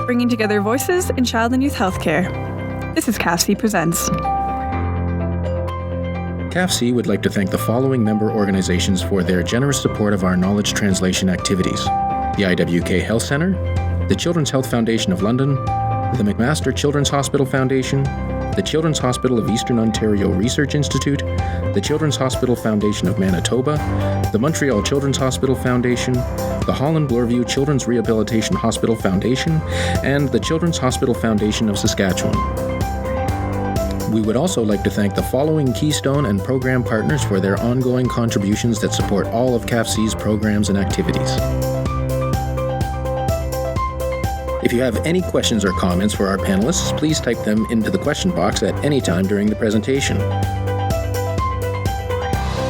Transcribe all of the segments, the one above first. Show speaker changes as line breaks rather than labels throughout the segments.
bringing together voices in child and youth healthcare. This is CAFC Presents.
CAFC would like to thank the following member organizations for their generous support of our knowledge translation activities: the IWK Health Centre, the Children's Health Foundation of London, the McMaster Children's Hospital Foundation, the Children's Hospital of Eastern Ontario Research Institute, the Children's Hospital Foundation of Manitoba, the Montreal Children's Hospital Foundation, the Holland Bloorview Children's Rehabilitation Hospital Foundation, and the Children's Hospital Foundation of Saskatchewan. We would also like to thank the following Keystone and program partners for their ongoing contributions that support all of CAFC's programs and activities. If you have any questions or comments for our panelists, please type them into the question box at any time during the presentation.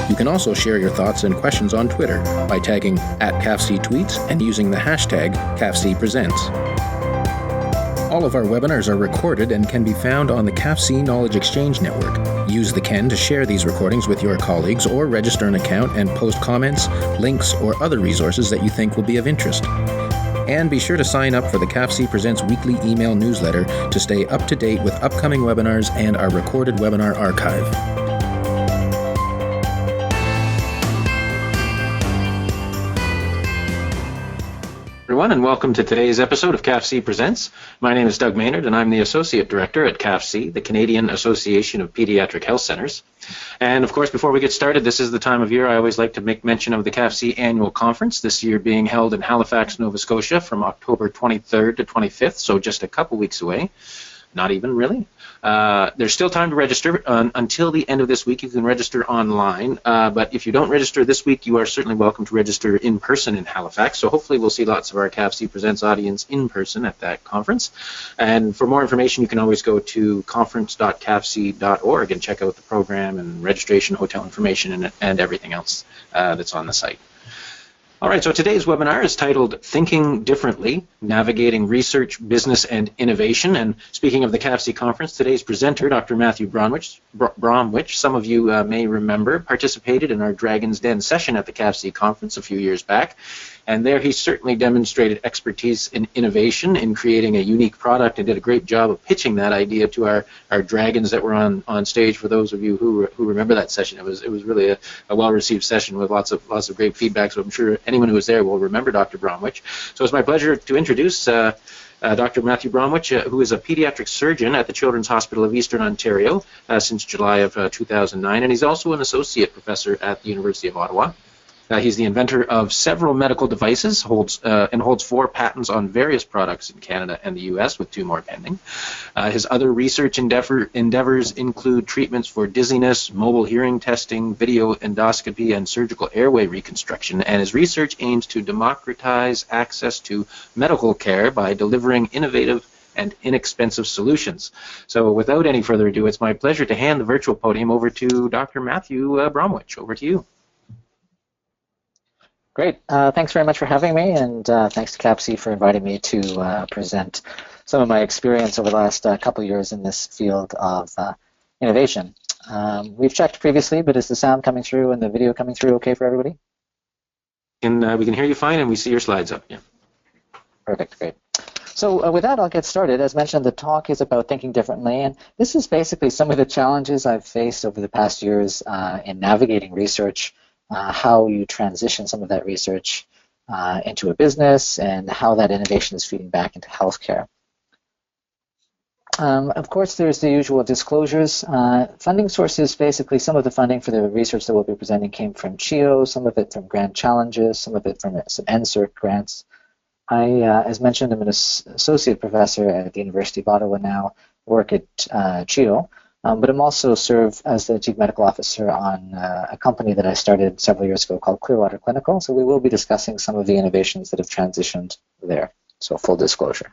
You can also share your thoughts and questions on Twitter by tagging @CAFCTweets and using the hashtag CAFCPresents. All of our webinars are recorded and can be found on the CAFC Knowledge Exchange Network. Use the Ken to share these recordings with your colleagues or register an account and post comments, links, or other resources that you think will be of interest. And be sure to sign up for the CAFC Presents weekly email newsletter to stay up to date with upcoming webinars and our recorded webinar archive. Everyone, and welcome to today's episode of CAFC Presents. My name is Doug Maynard, and I'm the Associate Director at CAFC, the Canadian Association of Pediatric Health Centres. And of course, before we get started, this is the time of year I always like to make mention of the CAFC Annual Conference, this year being held in Halifax, Nova Scotia from October 23rd to 25th, so just a couple weeks away. Not even, really. There's still time to register. Until the end of this week, you can register online. But if you don't register this week, you are certainly welcome to register in person in Halifax. So hopefully we'll see lots of our CAFC Presents audience in person at that conference. And for more information, you can always go to conference.cafc.org and check out the program and registration, hotel information, and everything else that's on the site. All right, so today's webinar is titled Thinking Differently, Navigating Research, Business, and Innovation. And speaking of the CAFC conference, today's presenter, Dr. Matthew Bromwich, some of you may remember, participated in our Dragon's Den session at the CAFC conference a few years back. And there he certainly demonstrated expertise in innovation, in creating a unique product, and did a great job of pitching that idea to our dragons that were on stage. For those of you who remember that session, it was really a well-received session with lots of great feedback. So I'm sure anyone who was there will remember Dr. Bromwich. So it's my pleasure to introduce Dr. Matthew Bromwich, who is a pediatric surgeon at the Children's Hospital of Eastern Ontario since July of 2009, and he's also an associate professor at the University of Ottawa. He's the inventor of several medical devices, holds 4 patents on various products in Canada and the U.S., with 2 more pending. His other research endeavors include treatments for dizziness, mobile hearing testing, video endoscopy, and surgical airway reconstruction. And his research aims to democratize access to medical care by delivering innovative and inexpensive solutions. So without any further ado, it's my pleasure to hand the virtual podium over to Dr. Matthew Bromwich. Over to you.
Great. Thanks very much for having me, and thanks to CAFC for inviting me to present some of my experience over the last couple of years in this field of innovation. We've checked previously, but is the sound coming through and the video coming through okay for everybody?
And we can hear you fine, and we see your slides up. Yeah.
Perfect. Great. So with that, I'll get started. As mentioned, the talk is about thinking differently, and this is basically some of the challenges I've faced over the past years in navigating research, how you transition some of that research into a business, and how that innovation is feeding back into healthcare. Of course, there's the usual disclosures. Funding sources, basically some of the funding for the research that we'll be presenting came from CHIO, some of it from grant challenges, some of it from some NSERC grants. I, as mentioned, I'm an associate professor at the University of Ottawa now, work at CHIO. But I'm also serve as the Chief Medical Officer on a company that I started several years ago called Clearwater Clinical, so we will be discussing some of the innovations that have transitioned there, so full disclosure.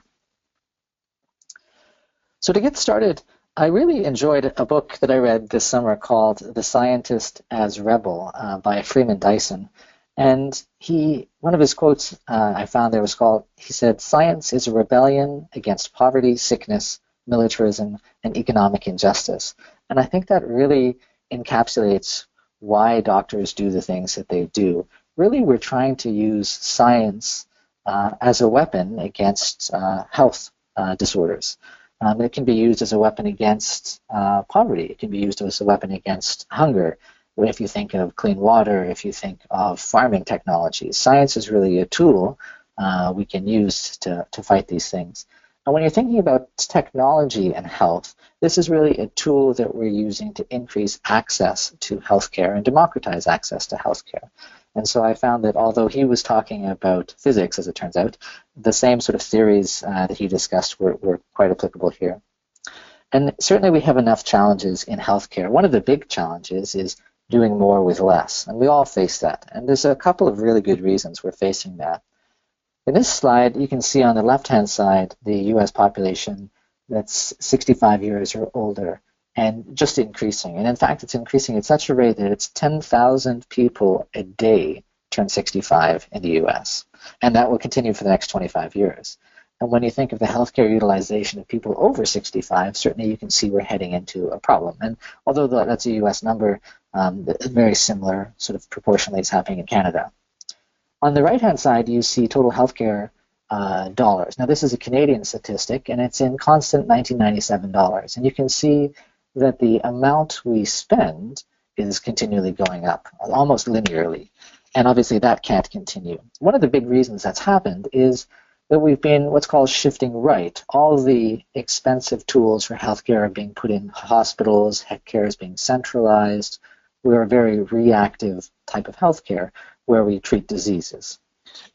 So to get started, I really enjoyed a book that I read this summer called The Scientist as Rebel by Freeman Dyson. And one of his quotes I found there was called, he said, "Science is a rebellion against poverty, sickness, militarism, and economic injustice." And I think that really encapsulates why doctors do the things that they do. Really, we're trying to use science as a weapon against health disorders. It can be used as a weapon against poverty. It can be used as a weapon against hunger. If you think of clean water, if you think of farming technologies, science is really a tool we can use to fight these things. And when you're thinking about technology and health, this is really a tool that we're using to increase access to healthcare and democratize access to healthcare. And so I found that although he was talking about physics, as it turns out, the same sort of theories that he discussed were quite applicable here. And certainly we have enough challenges in healthcare. One of the big challenges is doing more with less, and we all face that. And there's a couple of really good reasons we're facing that. In this slide, you can see on the left-hand side the U.S. population that's 65 years or older, and just increasing. And in fact, it's increasing at such a rate that it's 10,000 people a day turn 65 in the U.S., and that will continue for the next 25 years. And when you think of the healthcare utilization of people over 65, certainly you can see we're heading into a problem. And although that's a U.S. number, very similar sort of proportionally is happening in Canada. On the right-hand side, you see total healthcare dollars. Now, this is a Canadian statistic, and it's in constant 1997 dollars. And you can see that the amount we spend is continually going up, almost linearly. And obviously, that can't continue. One of the big reasons that's happened is that we've been what's called shifting right. All the expensive tools for healthcare are being put in hospitals. Healthcare is being centralized. We're a very reactive type of healthcare where we treat diseases.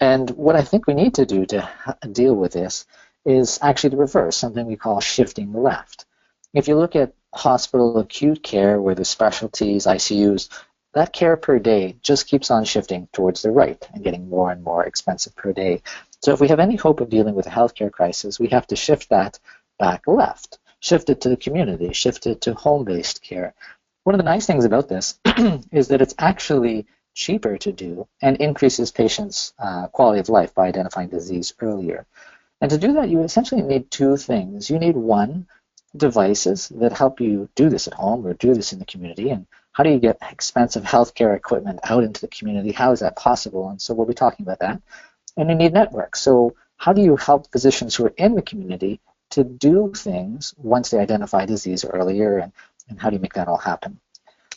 And what I think we need to do to deal with this is actually the reverse, something we call shifting left. If you look at hospital acute care where the specialties, ICUs, that care per day just keeps on shifting towards the right and getting more and more expensive per day. So if we have any hope of dealing with a healthcare crisis, we have to shift that back left, shift it to the community, shift it to home-based care. One of the nice things about this is that it's actually cheaper to do and increases patients' quality of life by identifying disease earlier. And to do that, you essentially need two things. You need, one, devices that help you do this at home or do this in the community. And how do you get expensive healthcare equipment out into the community? How is that possible? And so we'll be talking about that. And you need networks. So how do you help physicians who are in the community to do things once they identify disease earlier, and how do you make that all happen?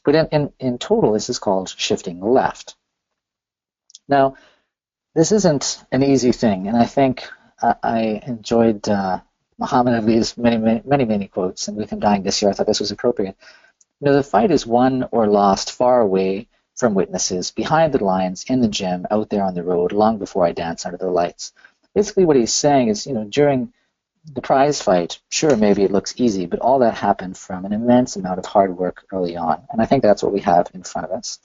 But in total, this is called shifting left. Now, this isn't an easy thing, and I think I enjoyed Muhammad Ali's many quotes, and with him dying this year, I thought this was appropriate. You know, the fight is won or lost far away from witnesses, behind the lines, in the gym, out there on the road, long before I dance under the lights. Basically, what he's saying is, you know, during the prize fight, sure, maybe it looks easy, but all that happened from an immense amount of hard work early on, and I think that's what we have in front of us.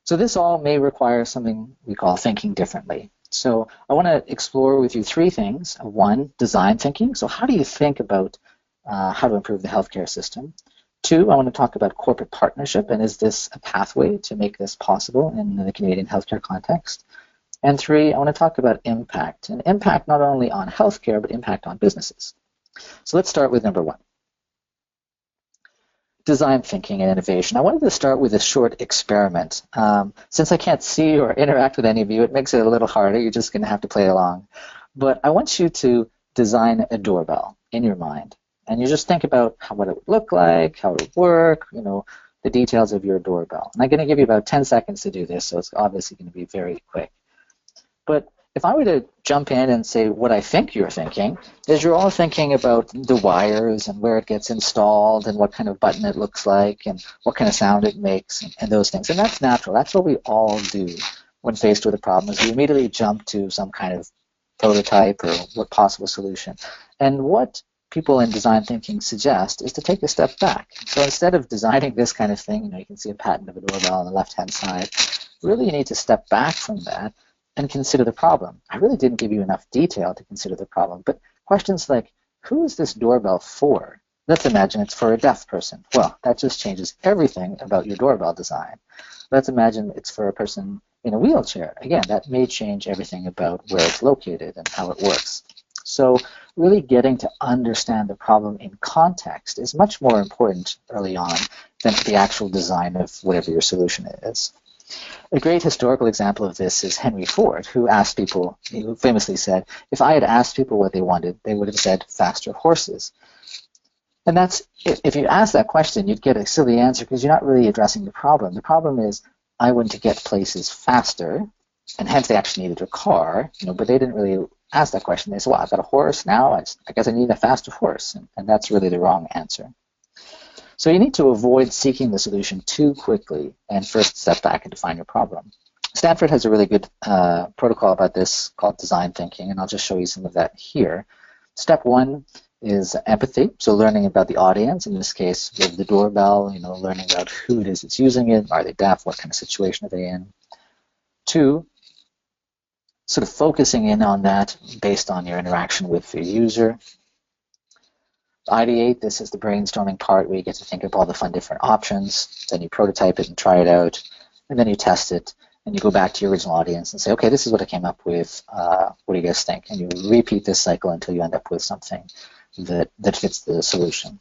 So this all may require something we call thinking differently. So I want to explore with you three things. One, design thinking. So how do you think about how to improve the healthcare system? Two, I want to talk about corporate partnership, and is this a pathway to make this possible in the Canadian healthcare context? And three, I want to talk about impact, and impact not only on healthcare, but impact on businesses. So let's start with number one. Design thinking and innovation. I wanted to start with a short experiment. Since I can't see or interact with any of you, it makes it a little harder. You're just going to have to play along. But I want you to design a doorbell in your mind. And you just think about what it would look like, how it would work, you know, the details of your doorbell. And I'm going to give you about 10 seconds to do this, so it's obviously going to be very quick. But if I were to jump in and say what I think you're thinking, is you're all thinking about the wires and where it gets installed and what kind of button it looks like and what kind of sound it makes and those things. And that's natural. That's what we all do when faced with a problem, is we immediately jump to some kind of prototype or what possible solution. And what people in design thinking suggest is to take a step back. So instead of designing this kind of thing, you know, you can see a pattern of a doorbell on the left-hand side, really you need to step back from that and consider the problem. I really didn't give you enough detail to consider the problem, but questions like, who is this doorbell for? Let's imagine it's for a deaf person. Well, that just changes everything about your doorbell design. Let's imagine it's for a person in a wheelchair. Again, that may change everything about where it's located and how it works. So really getting to understand the problem in context is much more important early on than the actual design of whatever your solution is. A great historical example of this is Henry Ford, who famously said, if I had asked people what they wanted, they would have said faster horses. And if you ask that question, you'd get a silly answer because you're not really addressing the problem. The problem is, I want to get places faster, and hence they actually needed a car, but they didn't really ask that question. They said, well, I've got a horse now, I guess I need a faster horse, and that's really the wrong answer. So you need to avoid seeking the solution too quickly and first step back and define your problem. Stanford has a really good protocol about this called design thinking, and I'll just show you some of that here. Step one is empathy, so learning about the audience. In this case, with the doorbell, learning about who it is that's using it. Are they deaf? What kind of situation are they in? Two, sort of focusing in on that based on your interaction with the user. Ideate, this is the brainstorming part where you get to think of all the fun different options. Then you prototype it and try it out, and then you test it, and you go back to your original audience and say, okay, this is what I came up with. What do you guys think? And you repeat this cycle until you end up with something that fits the solution.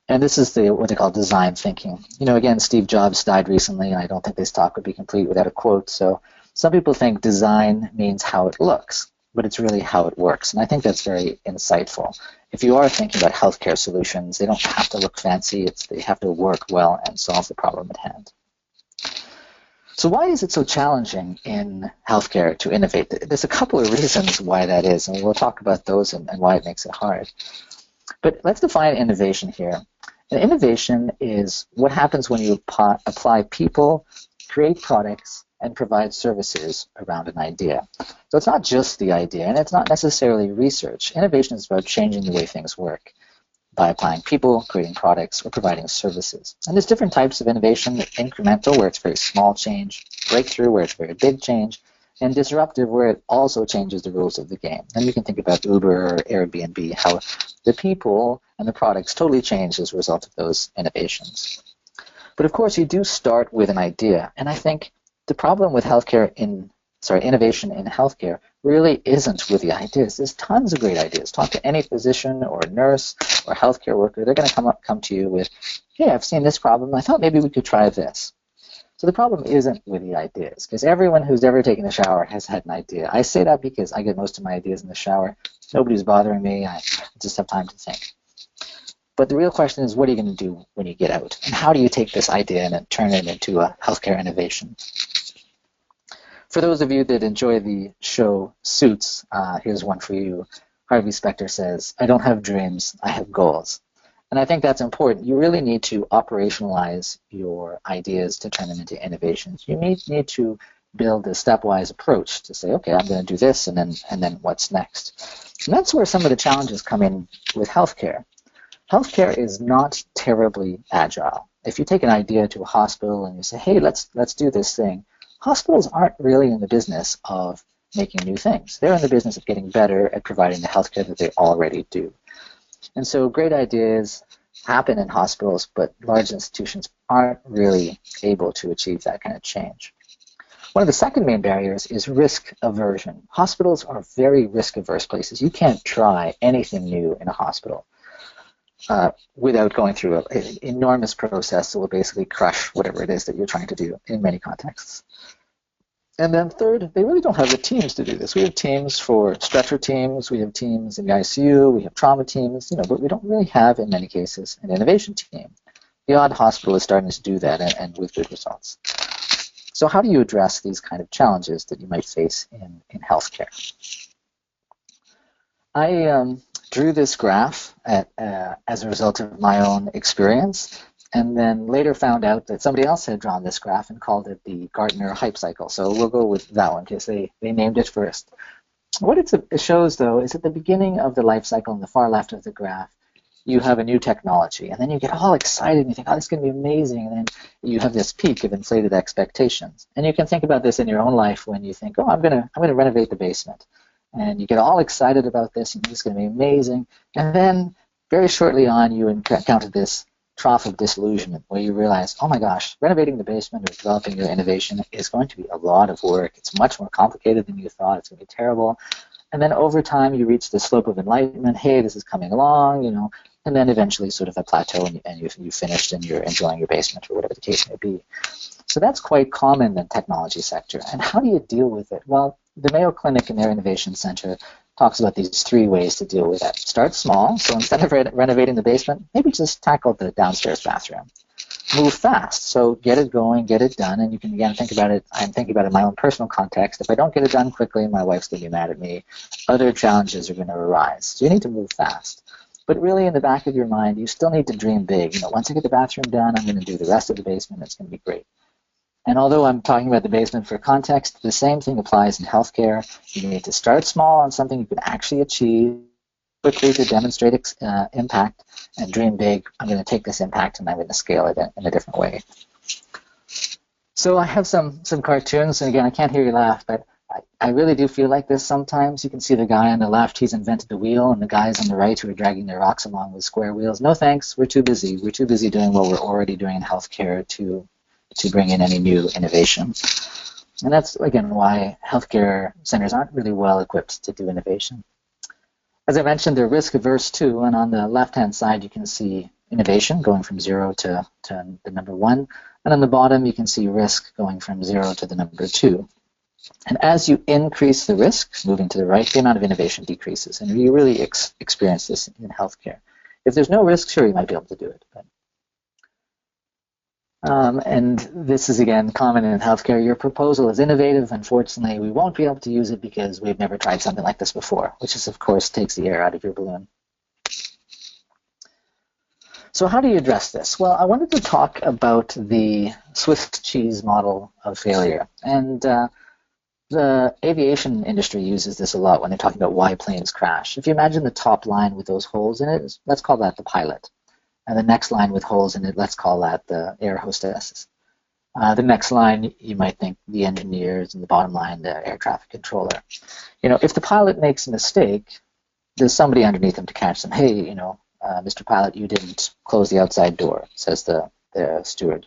And this is what they call design thinking. Again, Steve Jobs died recently, and I don't think this talk would be complete without a quote. So some people think design means how it looks, but it's really how it works. And I think that's very insightful. If you are thinking about healthcare solutions, they don't have to look fancy. They have to work well and solve the problem at hand. So why is it so challenging in healthcare to innovate? There's a couple of reasons why that is, and we'll talk about those and why it makes it hard. But let's define innovation here. And innovation is what happens when you apply people, create products, and provide services around an idea. So it's not just the idea, and it's not necessarily research. Innovation is about changing the way things work by applying people, creating products, or providing services. And there's different types of innovation: incremental, where it's very small change; breakthrough, where it's very big change; and disruptive, where it also changes the rules of the game. And you can think about Uber or Airbnb, how the people and the products totally change as a result of those innovations. But of course, you do start with an idea, and I think the problem with innovation in healthcare really isn't with the ideas. There's tons of great ideas. Talk to any physician or nurse or healthcare worker. They're going to come to you with, hey, I've seen this problem. I thought maybe we could try this. So the problem isn't with the ideas, because everyone who's ever taken a shower has had an idea. I say that because I get most of my ideas in the shower. Nobody's bothering me. I just have time to think. But the real question is, what are you going to do when you get out? And how do you take this idea and turn it into a healthcare innovation? For those of you that enjoy the show Suits, here's one for you. Harvey Specter says, I don't have dreams, I have goals. And I think that's important. You really need to operationalize your ideas to turn them into innovations. You need to build a stepwise approach to say, okay, I'm going to do this, and then what's next? And that's where some of the challenges come in with healthcare. Healthcare is not terribly agile. If you take an idea to a hospital and you say, hey, let's do this thing, hospitals aren't really in the business of making new things. They're in the business of getting better at providing the healthcare that they already do. And so great ideas happen in hospitals, but large institutions aren't really able to achieve that kind of change. One of the second main barriers is risk aversion. Hospitals are very risk-averse places. You can't try anything new in a hospital without going through an enormous process that will basically crush whatever it is that you're trying to do in many contexts. And then third, they really don't have the teams to do this. We have teams for stretcher teams, we have teams in the ICU, we have trauma teams, but we don't really have, in many cases, an innovation team. The odd hospital is starting to do that, and with good results. So how do you address these kind of challenges that you might face in healthcare? I drew this graph as a result of my own experience, and then later found out that somebody else had drawn this graph and called it the Gartner hype cycle. So we'll go with that one because they named it first. What it shows, though, is at the beginning of the life cycle on the far left of the graph, you have a new technology, and then you get all excited and you think, oh, this is going to be amazing, and then you have this peak of inflated expectations. And you can think about this in your own life when you think, oh, I'm going to renovate the basement. And you get all excited about this, and it's going to be amazing. And then very shortly on, you encounter this trough of disillusionment where you realize, oh my gosh, renovating the basement or developing your innovation is going to be a lot of work. It's much more complicated than you thought. It's going to be terrible. And then over time, you reach the slope of enlightenment. Hey, this is coming along, and then eventually sort of a plateau, and you've finished and you're enjoying your basement or whatever the case may be. So that's quite common in the technology sector. And how do you deal with it? Well, the Mayo Clinic and their Innovation Center talks about these 3 ways to deal with it. Start small. So instead of renovating the basement, maybe just tackle the downstairs bathroom. Move fast. So get it going, get it done. And you can, again, think about it. I'm thinking about it in my own personal context. If I don't get it done quickly, my wife's going to be mad at me. Other challenges are going to arise. So you need to move fast. But really, in the back of your mind, you still need to dream big. Once I get the bathroom done, I'm going to do the rest of the basement. It's going to be great. And although I'm talking about the basement for context, the same thing applies in healthcare. You need to start small on something you can actually achieve quickly to demonstrate impact, and dream big. I'm going to take this impact and I'm going to scale it in a different way. So I have some cartoons, and again, I can't hear you laugh, but I really do feel like this sometimes. You can see the guy on the left, he's invented the wheel, and the guys on the right who are dragging their rocks along with square wheels. No thanks, we're too busy. We're too busy doing what we're already doing in healthcare to bring in any new innovation. And that's, again, why healthcare centers aren't really well equipped to do innovation. As I mentioned, they're risk averse too, and on the left-hand side you can see innovation going from 0 to the number 1, and on the bottom you can see risk going from 0 to the number 2. And as you increase the risk, moving to the right, the amount of innovation decreases, and you really experience this in healthcare. If there's no risk, sure, you might be able to do it. But and this is, again, common in healthcare. Your proposal is innovative. Unfortunately, we won't be able to use it because we've never tried something like this before, which is, of course, takes the air out of your balloon. So how do you address this? Well, I wanted to talk about the Swiss cheese model of failure. And the aviation industry uses this a lot when they're talking about why planes crash. If you imagine the top line with those holes in it, let's call that the pilot. And the next line with holes in it, let's call that the air hostess. The next line, you might think the engineers, and the bottom line, the air traffic controller. If the pilot makes a mistake, there's somebody underneath him to catch them. Hey, Mr. Pilot, you didn't close the outside door, says the steward.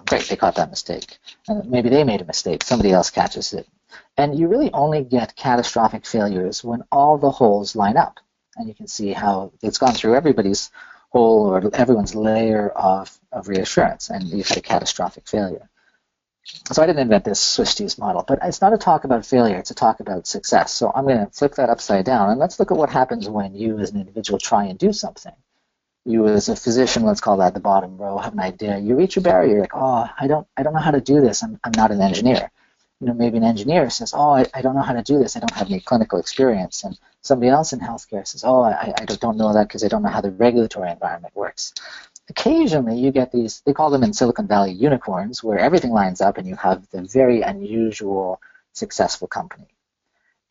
Great, they caught that mistake. Maybe they made a mistake. Somebody else catches it. And you really only get catastrophic failures when all the holes line up. And you can see how it's gone through everybody's hole or everyone's layer of reassurance, and you've had a catastrophic failure. So I didn't invent this Swiss cheese model, but it's not a talk about failure, it's a talk about success. So I'm going to flip that upside down, and let's look at what happens when you as an individual try and do something. You as a physician, let's call that the bottom row, have an idea. You reach a barrier, you're like, oh, I don't know how to do this, I'm not an engineer. Maybe an engineer says, oh, I don't know how to do this, I don't have any clinical experience. And somebody else in healthcare says, oh, I don't know that because I don't know how the regulatory environment works. Occasionally you get these, they call them in Silicon Valley unicorns, where everything lines up and you have the very unusual, successful company.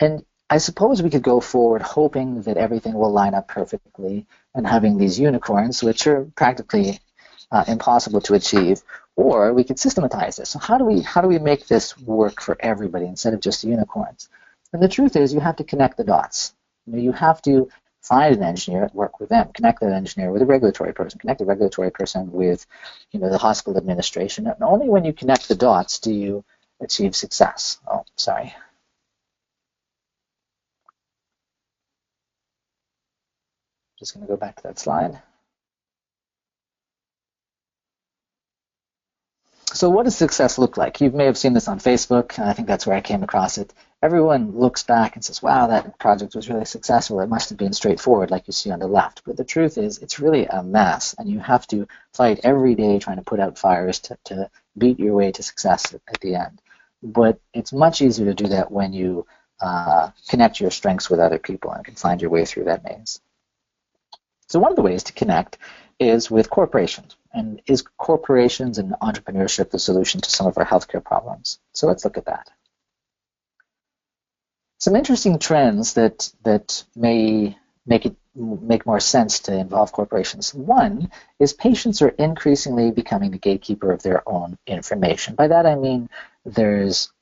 And I suppose we could go forward hoping that everything will line up perfectly and having these unicorns, which are practically impossible to achieve, or we could systematize this. So how do we make this work for everybody instead of just the unicorns? And the truth is, you have to connect the dots. You have to find an engineer, work with them, connect that engineer with a regulatory person, connect the regulatory person with the hospital administration. And only when you connect the dots do you achieve success. Oh, sorry. Just going to go back to that slide. So what does success look like? You may have seen this on Facebook, and I think that's where I came across it. Everyone looks back and says, wow, that project was really successful. It must have been straightforward, like you see on the left. But the truth is, it's really a mess, and you have to fight every day trying to put out fires to beat your way to success at the end. But it's much easier to do that when you connect your strengths with other people and can find your way through that maze. So one of the ways to connect is with corporations. And is corporations and entrepreneurship the solution to some of our healthcare problems? So let's look at that. Some interesting trends that may make more sense to involve corporations. One is patients are increasingly becoming the gatekeeper of their own information. By that I mean there's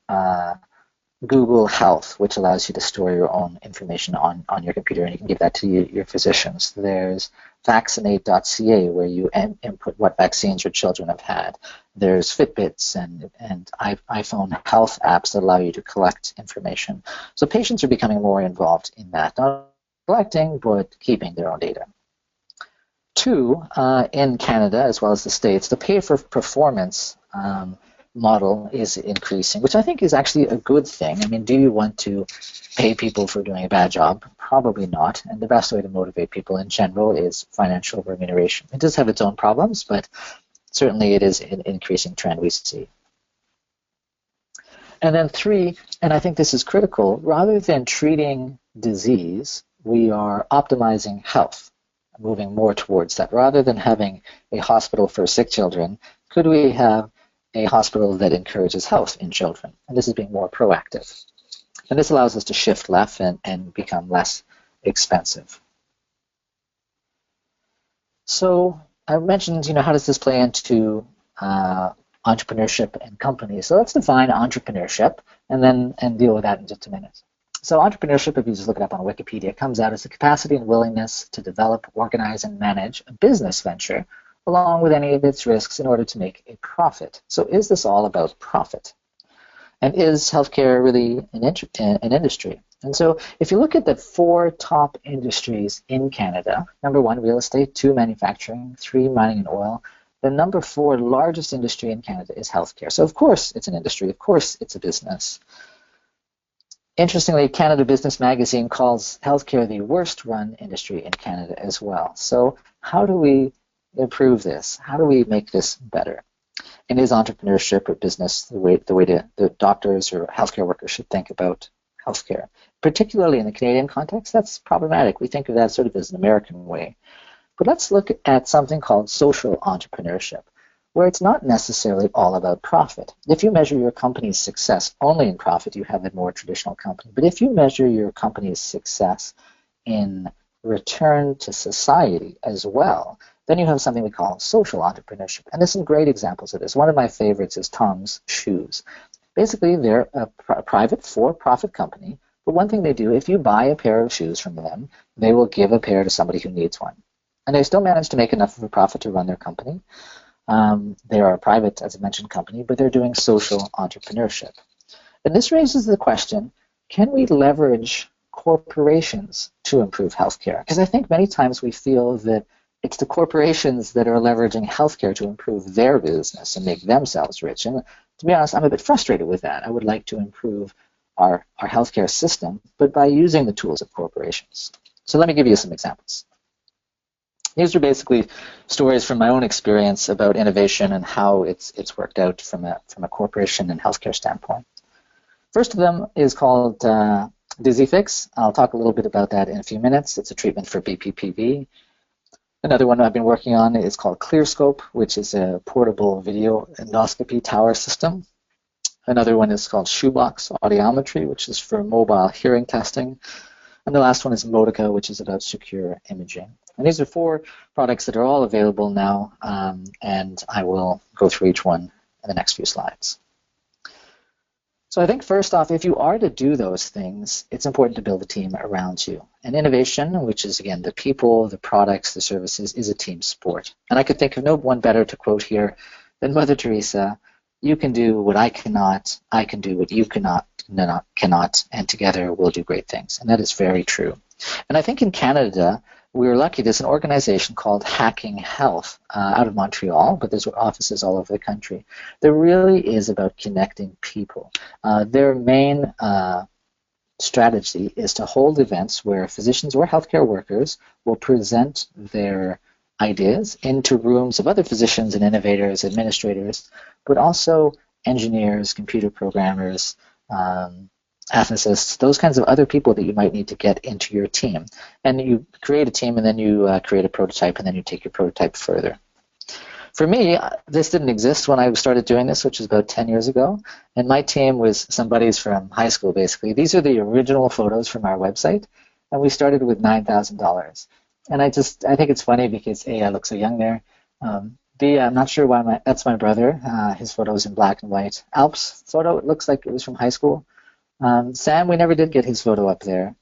Google Health, which allows you to store your own information on your computer, and you can give that to your physicians. There's vaccinate.ca, where you input what vaccines your children have had. There's Fitbits and iPhone health apps that allow you to collect information. So patients are becoming more involved in that, not collecting, but keeping their own data. Two, in Canada, as well as the States, the pay-for-performance model is increasing, which I think is actually a good thing. I mean, do you want to pay people for doing a bad job? Probably not. And the best way to motivate people in general is financial remuneration. It does have its own problems, but certainly it is an increasing trend we see. And then 3, and I think this is critical, rather than treating disease, we are optimizing health, moving more towards that. Rather than having a hospital for sick children, could we have a hospital that encourages health in children? And this is being more proactive. And this allows us to shift left and become less expensive. So I mentioned, how does this play into entrepreneurship and companies? So let's define entrepreneurship and deal with that in just a minute. So entrepreneurship, if you just look it up on Wikipedia, comes out as the capacity and willingness to develop, organize, and manage a business venture along with any of its risks in order to make a profit. So is this all about profit? And is healthcare really an industry? And so if you look at the 4 top industries in Canada, number 1, real estate, 2, manufacturing, 3, mining and oil, the number 4 largest industry in Canada is healthcare. So of course it's an industry, of course it's a business. Interestingly, Canada Business Magazine calls healthcare the worst run industry in Canada as well. So how do we improve this? How do we make this better? And is entrepreneurship or business the way the doctors or healthcare workers should think about healthcare? Particularly in the Canadian context, that's problematic. We think of that sort of as an American way. But let's look at something called social entrepreneurship, where it's not necessarily all about profit. If you measure your company's success only in profit, you have a more traditional company. But if you measure your company's success in return to society as well, then you have something we call social entrepreneurship. And there's some great examples of this. One of my favorites is Tom's Shoes. Basically, they're a private for-profit company, but one thing they do, if you buy a pair of shoes from them, they will give a pair to somebody who needs one. And they still manage to make enough of a profit to run their company. They are a private, as I mentioned, company, but they're doing social entrepreneurship. And this raises the question, can we leverage corporations to improve healthcare? Because I think many times we feel that it's the corporations that are leveraging healthcare to improve their business and make themselves rich. And to be honest, I'm a bit frustrated with that. I would like to improve our healthcare system, but by using the tools of corporations. So let me give you some examples. These are basically stories from my own experience about innovation and how it's worked out from a corporation and healthcare standpoint. First of them is called DizzyFix. I'll talk a little bit about that in a few minutes. It's a treatment for BPPV. Another one I've been working on is called ClearScope, which is a portable video endoscopy tower system. Another one is called Shoebox Audiometry, which is for mobile hearing testing. And the last one is Modica, which is about secure imaging. And these are 4 products that are all available now, and I will go through each one in the next few slides. So I think first off, if you are to do those things, it's important to build a team around you. And innovation, which is, again, the people, the products, the services, is a team sport. And I could think of no one better to quote here than Mother Teresa, "You can do what I cannot do what you cannot, and together we'll do great things." And that is very true. And I think in Canada, we were lucky. There's an organization called Hacking Health out of Montreal, but there's offices all over the country. That really is about connecting people. Their main strategy is to hold events where physicians or healthcare workers will present their ideas into rooms of other physicians and innovators, administrators, but also engineers, computer programmers, ethicists, those kinds of other people that you might need to get into your team. And you create a team, and then you create a prototype, and then you take your prototype further. For me, this didn't exist when I started doing this, which was about 10 years ago. And my team was some buddies from high school, basically. These are the original photos from our website, and we started with $9,000. And I think it's funny because, A, I look so young there. B, I'm not sure why that's my brother. His photo is in black and white. Alp's photo, it looks like it was from high school. Sam, we never did get his photo up there.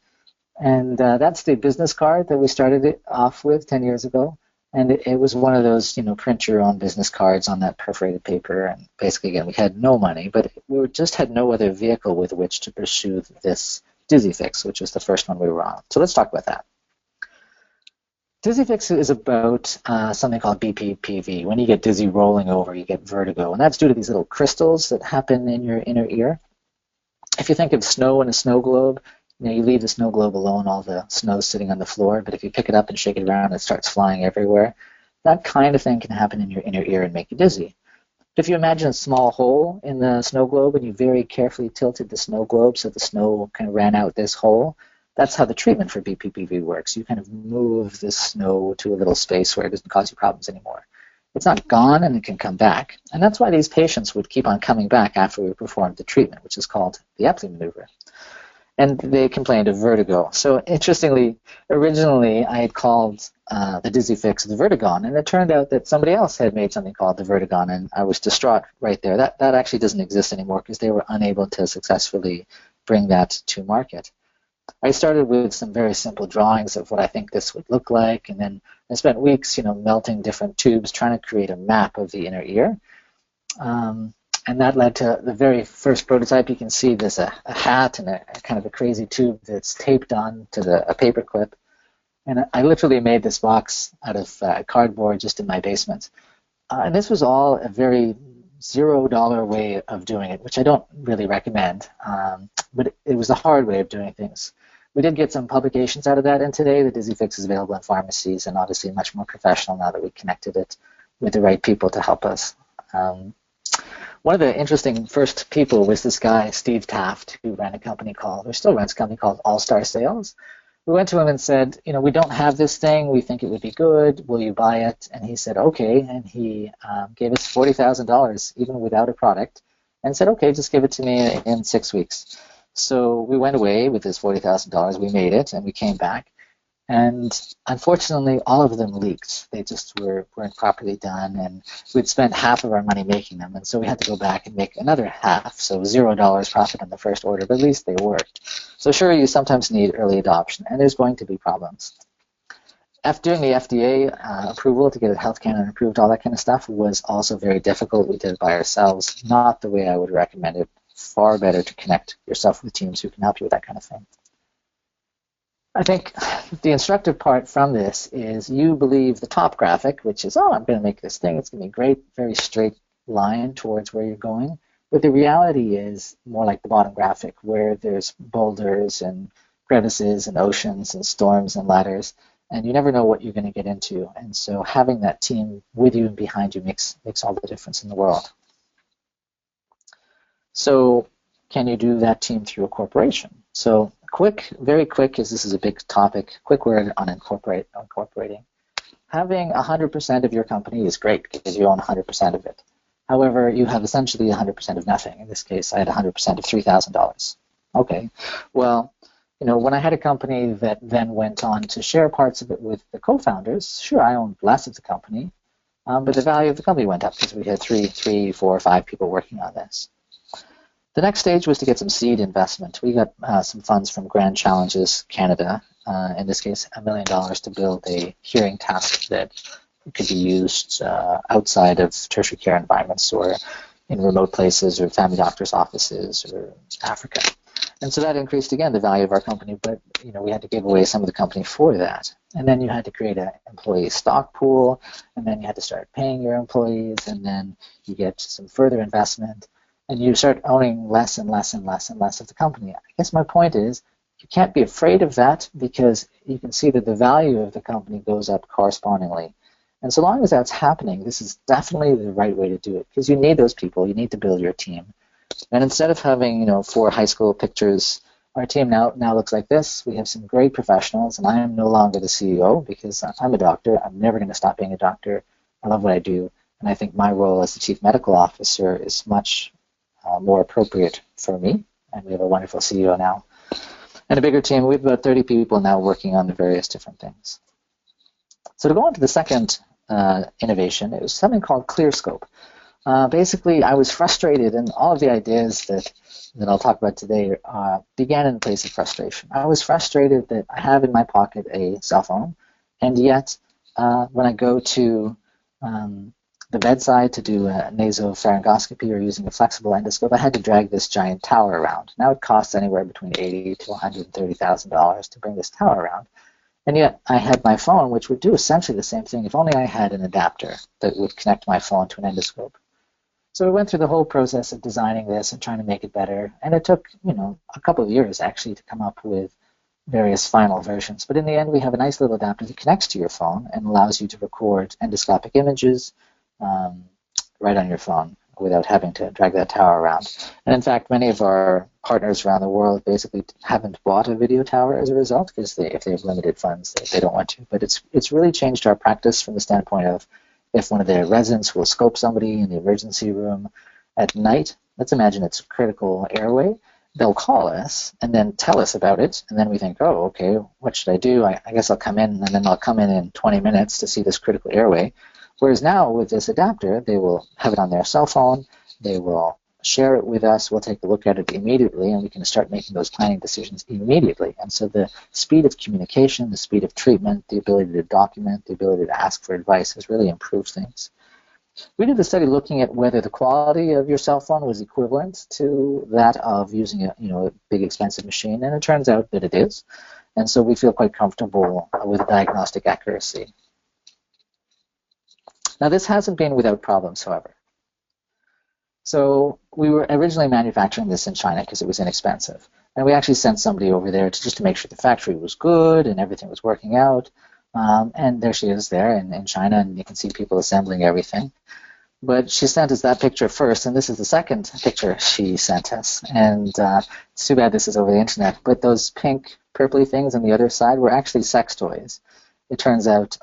And that's the business card that we started it off with 10 years ago. And it was one of those, print your own business cards on that perforated paper. And basically, again, we had no money, but we just had no other vehicle with which to pursue this DizzyFix, which was the first one we were on. So let's talk about that. Dizzy Fix is about something called BPPV. When you get dizzy rolling over, you get vertigo, and that's due to these little crystals that happen in your inner ear. If you think of snow in a snow globe, you leave the snow globe alone, all the snow's sitting on the floor, but if you pick it up and shake it around, it starts flying everywhere. That kind of thing can happen in your inner ear and make you dizzy. But if you imagine a small hole in the snow globe and you very carefully tilted the snow globe so the snow kind of ran out this hole, that's how the treatment for BPPV works. You kind of move the snow to a little space where it doesn't cause you problems anymore. It's not gone and it can come back. And that's why these patients would keep on coming back after we performed the treatment, which is called the Epley maneuver. And they complained of vertigo. So interestingly, originally I had called the Dizzy Fix the Vertigon, and it turned out that somebody else had made something called the Vertigon, and I was distraught right there. That actually doesn't exist anymore because they were unable to successfully bring that to market. I started with some very simple drawings of what I think this would look like, and then I spent weeks, melting different tubes, trying to create a map of the inner ear. And that led to the very first prototype. You can see there's a hat and a kind of a crazy tube that's taped on to a paper clip. And I literally made this box out of cardboard just in my basement. And this was all a very $0 way of doing it, which I don't really recommend. But it was a hard way of doing things. We did get some publications out of that, and today the Dizzy Fix is available in pharmacies and obviously much more professional now that we connected it with the right people to help us. One of the interesting first people was this guy, Steve Taft, who ran a company called, or still runs a company called All Star Sales. We went to him and said, we don't have this thing. We think it would be good. Will you buy it? And he said, okay. And he gave us $40,000, even without a product, and said, okay, just give it to me in 6 weeks. So we went away with this $40,000. We made it, and we came back. And unfortunately, all of them leaked. They just weren't properly done, and we'd spent half of our money making them, and so we had to go back and make another half, so $0 profit on the first order, but at least they worked. So sure, you sometimes need early adoption, and there's going to be problems. After doing the FDA approval to get it Health Canada approved, all that kind of stuff was also very difficult. We did it by ourselves, not the way I would recommend it. Far better to connect yourself with teams who can help you with that kind of thing. I think the instructive part from this is you believe the top graphic, which is, I'm going to make this thing, it's going to be great, very straight line towards where you're going. But the reality is more like the bottom graphic, where there's boulders and crevices and oceans and storms and ladders, and you never know what you're going to get into. And so having that team with you and behind you makes all the difference in the world. So can you do that team through a corporation? So very quick, because this is a big topic, quick word on incorporating. Having 100% of your company is great because you own 100% of it. However, you have essentially 100% of nothing. In this case, I had 100% of $3,000. Okay, well, when I had a company that then went on to share parts of it with the co-founders, sure, I owned less of the company, but the value of the company went up because we had 3, 4, 5 people working on this. The next stage was to get some seed investment. We got some funds from Grand Challenges Canada, in this case $1 million, to build a hearing task that could be used outside of tertiary care environments or in remote places or family doctors' offices or Africa. And so that increased, again, the value of our company, but we had to give away some of the company for that. And then you had to create an employee stock pool, and then you had to start paying your employees, and then you get some further investment. And you start owning less and less and less and less of the company. I guess my point is you can't be afraid of that because you can see that the value of the company goes up correspondingly. And so long as that's happening, this is definitely the right way to do it because you need those people. You need to build your team. And instead of having 4 high school pictures, our team now looks like this. We have some great professionals, and I am no longer the CEO because I'm a doctor. I'm never going to stop being a doctor. I love what I do. And I think my role as the chief medical officer is much more appropriate for me, and we have a wonderful CEO now. And a bigger team, we have about 30 people now working on the various different things. So to go on to the second innovation, it was something called ClearScope. Basically, I was frustrated, and all of the ideas that I'll talk about today began in a place of frustration. I was frustrated that I have in my pocket a cell phone, and yet when I go to the bedside to do a nasopharyngoscopy or using a flexible endoscope, I had to drag this giant tower around. Now it costs anywhere between $80,000 to $130,000 to bring this tower around. And yet I had my phone, which would do essentially the same thing if only I had an adapter that would connect my phone to an endoscope. So we went through the whole process of designing this and trying to make it better. And it took, a couple of years actually to come up with various final versions. But in the end, we have a nice little adapter that connects to your phone and allows you to record endoscopic images right on your phone without having to drag that tower around. And in fact, many of our partners around the world basically haven't bought a video tower as a result, because if they have limited funds, they don't want to. But it's really changed our practice from the standpoint of, if one of the residents will scope somebody in the emergency room at night, let's imagine it's critical airway, they'll call us and then tell us about it, and then we think, oh, okay, what should I do? I guess I'll come in, and then I'll come in 20 minutes to see this critical airway. Whereas now with this adapter, they will have it on their cell phone, they will share it with us, we'll take a look at it immediately, and we can start making those planning decisions immediately. And so the speed of communication, the speed of treatment, the ability to document, the ability to ask for advice has really improved things. We did a study looking at whether the quality of your cell phone was equivalent to that of using a big expensive machine, and it turns out that it is. And so we feel quite comfortable with diagnostic accuracy. Now, this hasn't been without problems, however. So we were originally manufacturing this in China because it was inexpensive. And we actually sent somebody over there just to make sure the factory was good and everything was working out. And there she is there in China, and you can see people assembling everything. But she sent us that picture first, and this is the second picture she sent us. And it's too bad this is over the internet, but those pink, purpley things on the other side were actually sex toys. It turns out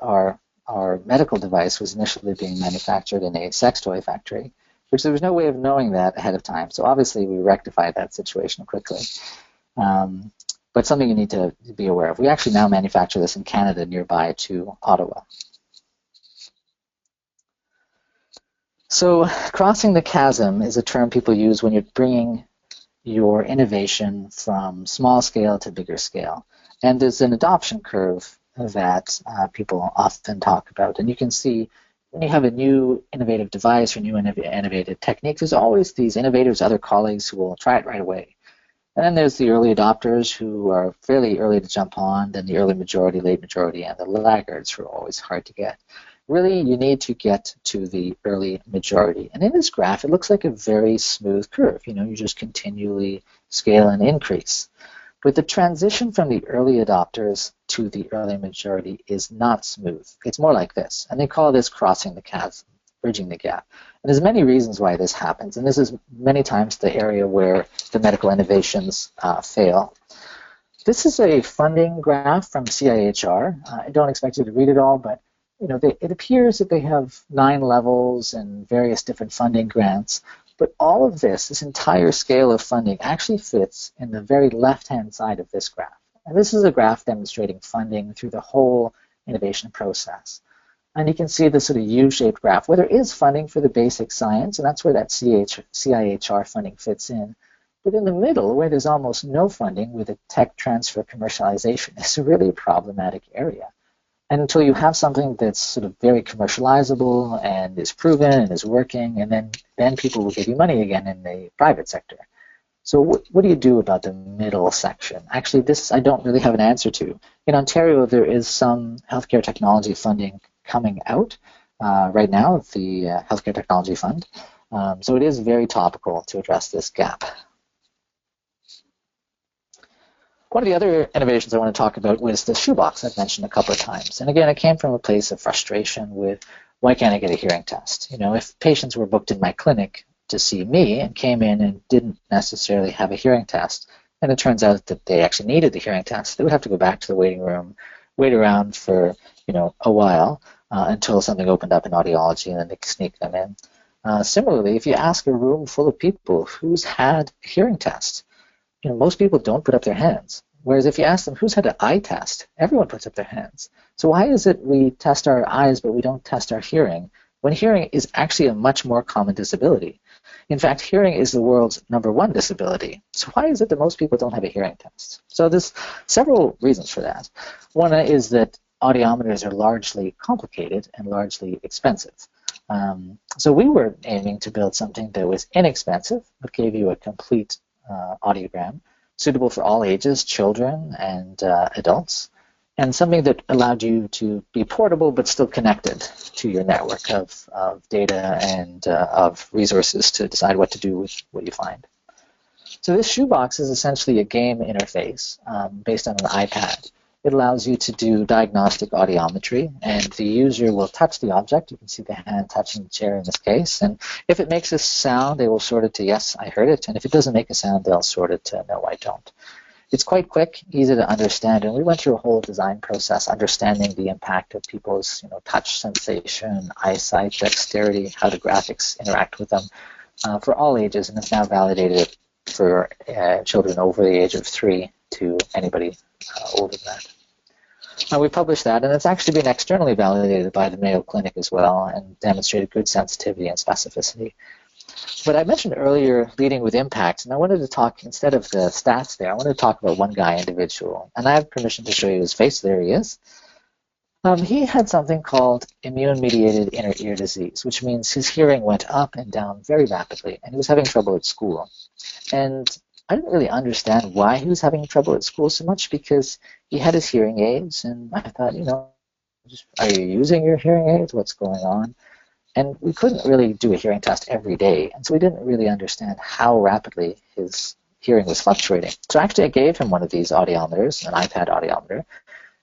our medical device was initially being manufactured in a sex toy factory, which there was no way of knowing that ahead of time. So obviously we rectified that situation quickly. But something you need to be aware of. We actually now manufacture this in Canada nearby to Ottawa. So crossing the chasm is a term people use when you're bringing your innovation from small scale to bigger scale. And there's an adoption curve that people often talk about. And you can see when you have a new innovative device or new innovative technique, there's always these innovators, other colleagues who will try it right away. And then there's the early adopters who are fairly early to jump on, then the early majority, late majority, and the laggards who are always hard to get. Really, you need to get to the early majority. And in this graph, it looks like a very smooth curve. You just continually scale and increase. But the transition from the early adopters to the early majority is not smooth. It's more like this. And they call this crossing the chasm, bridging the gap. And there's many reasons why this happens. And this is many times the area where the medical innovations fail. This is a funding graph from CIHR. I don't expect you to read it all, but it appears that they have 9 levels and various different funding grants. But all of this entire scale of funding actually fits in the very left-hand side of this graph. And this is a graph demonstrating funding through the whole innovation process. And you can see this sort of U-shaped graph where there is funding for the basic science, and that's where that CIHR funding fits in. But in the middle, where there's almost no funding with a tech transfer commercialization, is a really problematic area. And until you have something that's sort of very commercializable and is proven and is working, and then people will give you money again in the private sector. So what do you do about the middle section? Actually, this I don't really have an answer to. In Ontario, there is some healthcare technology funding coming out right now, the Healthcare Technology Fund. So it is very topical to address this gap. One of the other innovations I want to talk about was the Shoebox I've mentioned a couple of times. And again, it came from a place of frustration with, why can't I get a hearing test? If patients were booked in my clinic to see me and came in and didn't necessarily have a hearing test, and it turns out that they actually needed the hearing test, they would have to go back to the waiting room, wait around for a while until something opened up in audiology, and then they could sneak them in. Similarly, if you ask a room full of people who's had a hearing test, most people don't put up their hands. Whereas if you ask them who's had an eye test, everyone puts up their hands. So why is it we test our eyes but we don't test our hearing, when hearing is actually a much more common disability? In fact, hearing is the world's #1 disability. So why is it that most people don't have a hearing test? So there's several reasons for that. One is that audiometers are largely complicated and largely expensive. So we were aiming to build something that was inexpensive, but gave you a complete audiogram, suitable for all ages, children and adults. and something that allowed you to be portable but still connected to your network of data and of resources to decide what to do with what you find. So this Shoebox is essentially a game interface based on an iPad. It allows you to do diagnostic audiometry, and the user will touch the object. You can see the hand touching the chair in this case. And if it makes a sound, they will sort it to yes, I heard it. And if it doesn't make a sound, they'll sort it to no, I don't. It's quite quick, easy to understand, and we went through a whole design process understanding the impact of people's touch sensation, eyesight, dexterity, how the graphics interact with them for all ages, and it's now validated for children over the age of 3 to anybody older than that. We published that, and it's actually been externally validated by the Mayo Clinic as well and demonstrated good sensitivity and specificity. But I mentioned earlier leading with impact, and I wanted to talk, instead of the stats there, I wanted to talk about one guy individual. And I have permission to show you his face. There he is. He had something called immune-mediated inner ear disease, which means his hearing went up and down very rapidly, and he was having trouble at school. And I didn't really understand why he was having trouble at school so much, because he had his hearing aids, and I thought, are you using your hearing aids? What's going on? And we couldn't really do a hearing test every day, and so we didn't really understand how rapidly his hearing was fluctuating. So actually I gave him one of these audiometers, an iPad audiometer,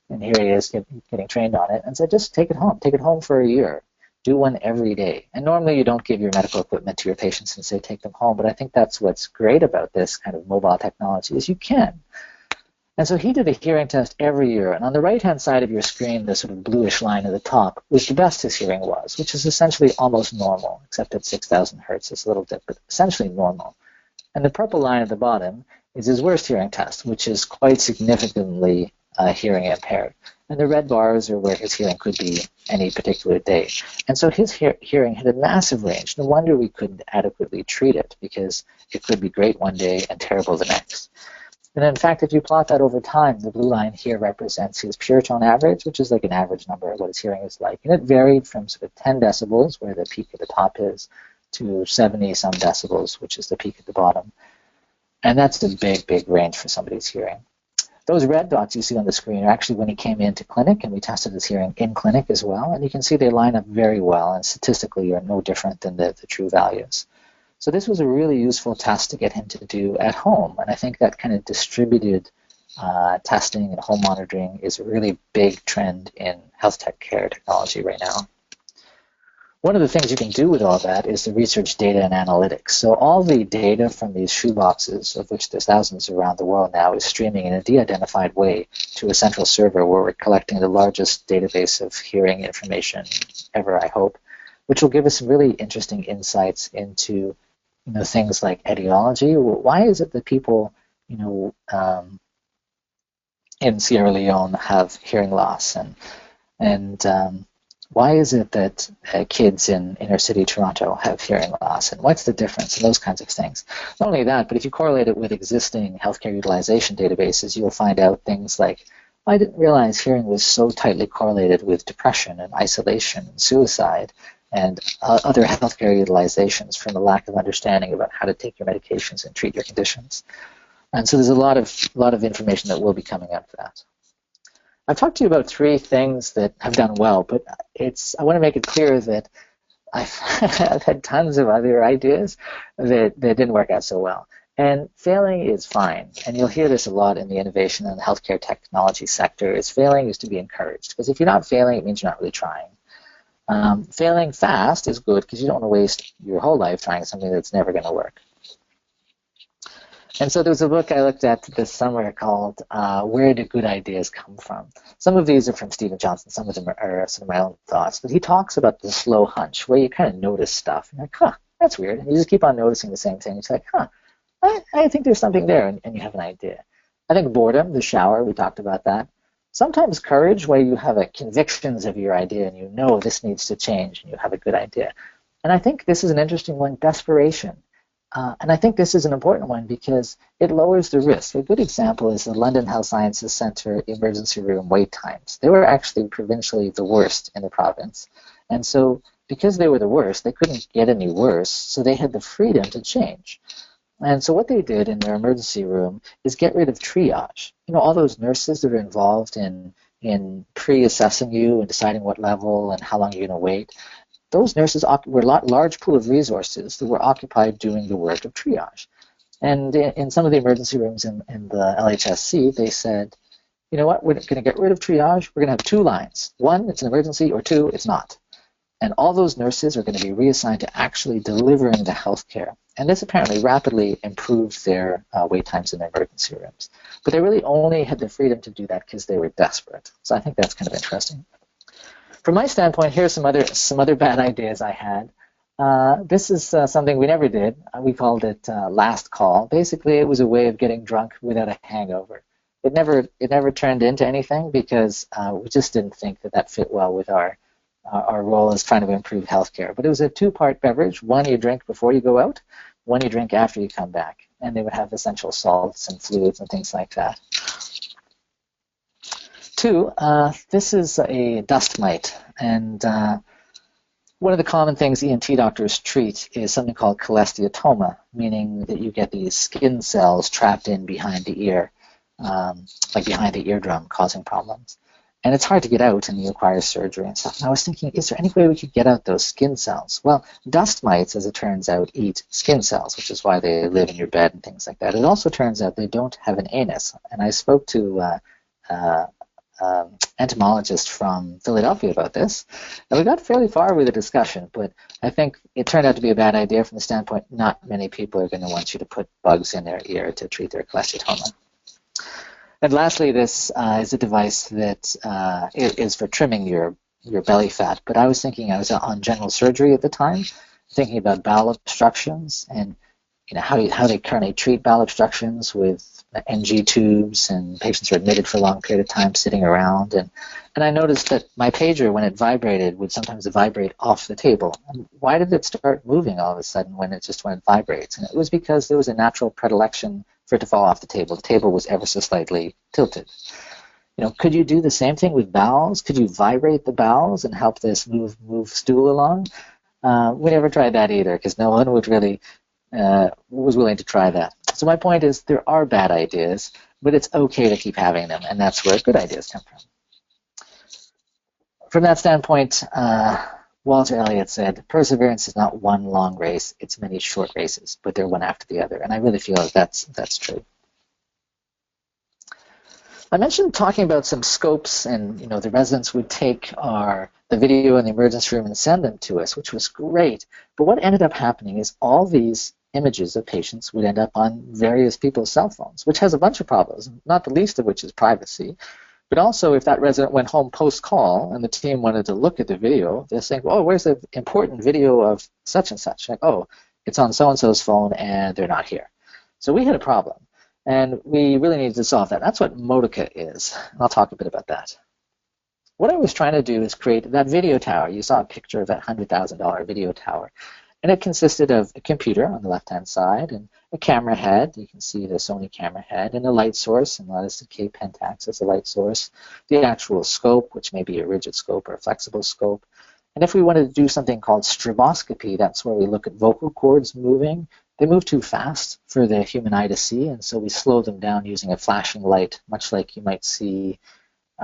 and here he is getting trained on it, and said, just take it home. Take it home for a year. Do one every day. And normally you don't give your medical equipment to your patients and say take them home, but I think that's what's great about this kind of mobile technology is you can. And so he did a hearing test every year, and on the right-hand side of your screen, the sort of bluish line at the top was the best his hearing was, which is essentially almost normal, except at 6,000 hertz. It's a little dip, but essentially normal. And the purple line at the bottom is his worst hearing test, which is quite significantly hearing impaired. And the red bars are where his hearing could be any particular day. And so his hearing had a massive range. No wonder we couldn't adequately treat it, because it could be great one day and terrible the next. And in fact, if you plot that over time, the blue line here represents his pure tone average, which is like an average number of what his hearing is like. And it varied from sort of 10 decibels, where the peak at the top is, to 70-some decibels, which is the peak at the bottom. And that's a big, big range for somebody's hearing. Those red dots you see on the screen are actually when he came into clinic, and we tested his hearing in clinic as well. And you can see they line up very well, and statistically are no different than the true values. So this was a really useful test to get him to do at home, and I think that kind of distributed testing and home monitoring is a really big trend in health tech care technology right now. One of the things you can do with all that is the research data and analytics. So all the data from these shoeboxes, of which there's thousands around the world now, is streaming in a de-identified way to a central server where we're collecting the largest database of hearing information ever, I hope, which will give us some really interesting insights into things like etiology. Why is it that people, in Sierra Leone have hearing loss, and why is it that kids in inner city Toronto have hearing loss, and what's the difference, and those kinds of things. Not only that, but if you correlate it with existing healthcare utilization databases, you'll find out things like, I didn't realize hearing was so tightly correlated with depression and isolation and suicide and other healthcare utilizations from a lack of understanding about how to take your medications and treat your conditions. And so there's a lot of information that will be coming out for that. I've talked to you about 3 things that have done well, but I want to make it clear that I've had tons of other ideas that didn't work out so well. And failing is fine, and you'll hear this a lot in the innovation and the healthcare technology sector, is failing is to be encouraged, because if you're not failing, it means you're not really trying. Failing fast is good, because you don't want to waste your whole life trying something that's never going to work. And so there was a book I looked at this summer called Where Do Good Ideas Come From? Some of these are from Stephen Johnson, some of them are some of my own thoughts, but he talks about the slow hunch, where you kind of notice stuff, and you're like, that's weird, and you just keep on noticing the same thing. It's like, I think there's something there, and you have an idea. I think boredom, the shower, we talked about that. Sometimes courage, where you have convictions of your idea and you know this needs to change and you have a good idea. And I think this is an interesting one, desperation. And I think this is an important one because it lowers the risk. A good example is the London Health Sciences Centre emergency room wait times. They were actually provincially the worst in the province. And so because they were the worst, they couldn't get any worse, so they had the freedom to change. And so what they did in their emergency room is get rid of triage. All those nurses that are involved in in pre-assessing you and deciding what level and how long you're going to wait, those nurses were a large pool of resources that were occupied doing the work of triage. And in some of the emergency rooms in the LHSC, they said, you know what, we're going to get rid of triage. We're going to have two lines. One, it's an emergency, or two, it's not. And all those nurses are going to be reassigned to actually delivering the health care. And this apparently rapidly improved their wait times in the emergency rooms. But they really only had the freedom to do that because they were desperate. So I think that's kind of interesting. From my standpoint, here's some other bad ideas I had. This is something we never did. We called it last call. Basically, it was a way of getting drunk without a hangover. It never turned into anything because we just didn't think that fit well with our role as trying to improve healthcare. But it was a two-part beverage. One you drink before you go out, one you drink after you come back. And they would have essential salts and fluids and things like that. Two, this is a dust mite. And one of the common things ENT doctors treat is something called cholesteatoma, meaning that you get these skin cells trapped in behind the ear, like behind the eardrum, causing problems. And it's hard to get out, and you require surgery and stuff. And I was thinking, is there any way we could get out those skin cells? Well, dust mites, as it turns out, eat skin cells, which is why they live in your bed and things like that. It also turns out they don't have an anus. And I spoke to entomologist from Philadelphia about this, and we got fairly far with the discussion, but I think it turned out to be a bad idea from the standpoint not many people are going to want you to put bugs in their ear to treat their cholesteatoma. And lastly, this is a device that is for trimming your belly fat, but I was on general surgery at the time, thinking about bowel obstructions and how they currently treat bowel obstructions with NG tubes, and patients are admitted for a long period of time sitting around. And I noticed that my pager, when it vibrated, would sometimes vibrate off the table. And why did it start moving all of a sudden when it vibrates? And it was because there was a natural predilection for it to fall off the table. The table was ever so slightly tilted. Could you do the same thing with bowels? Could you vibrate the bowels and help this move stool along? We never tried that either because no one was willing to try that. So my point is there are bad ideas, but it's okay to keep having them, and that's where good ideas come from. From that standpoint, Walter Elliott said, perseverance is not one long race, it's many short races, but they're one after the other, and I really feel that's true. I mentioned talking about some scopes, and the residents would take the video in the emergency room and send them to us, which was great. But what ended up happening is all these images of patients would end up on various people's cell phones, which has a bunch of problems, not the least of which is privacy. But also, if that resident went home post-call and the team wanted to look at the video, they're saying, oh, where's the important video of such and such? Like, oh, it's on so-and-so's phone and they're not here. So we had a problem, and we really needed to solve that. That's what Modica is. I'll talk a bit about that. What I was trying to do is create that video tower. You saw a picture of that $100,000 video tower. And it consisted of a computer on the left-hand side and a camera head. You can see the Sony camera head, and a light source, and that is the K-Pentax as a light source. The actual scope, which may be a rigid scope or a flexible scope. And if we wanted to do something called stroboscopy, that's where we look at vocal cords moving. They move too fast for the human eye to see, and so we slow them down using a flashing light, much like you might see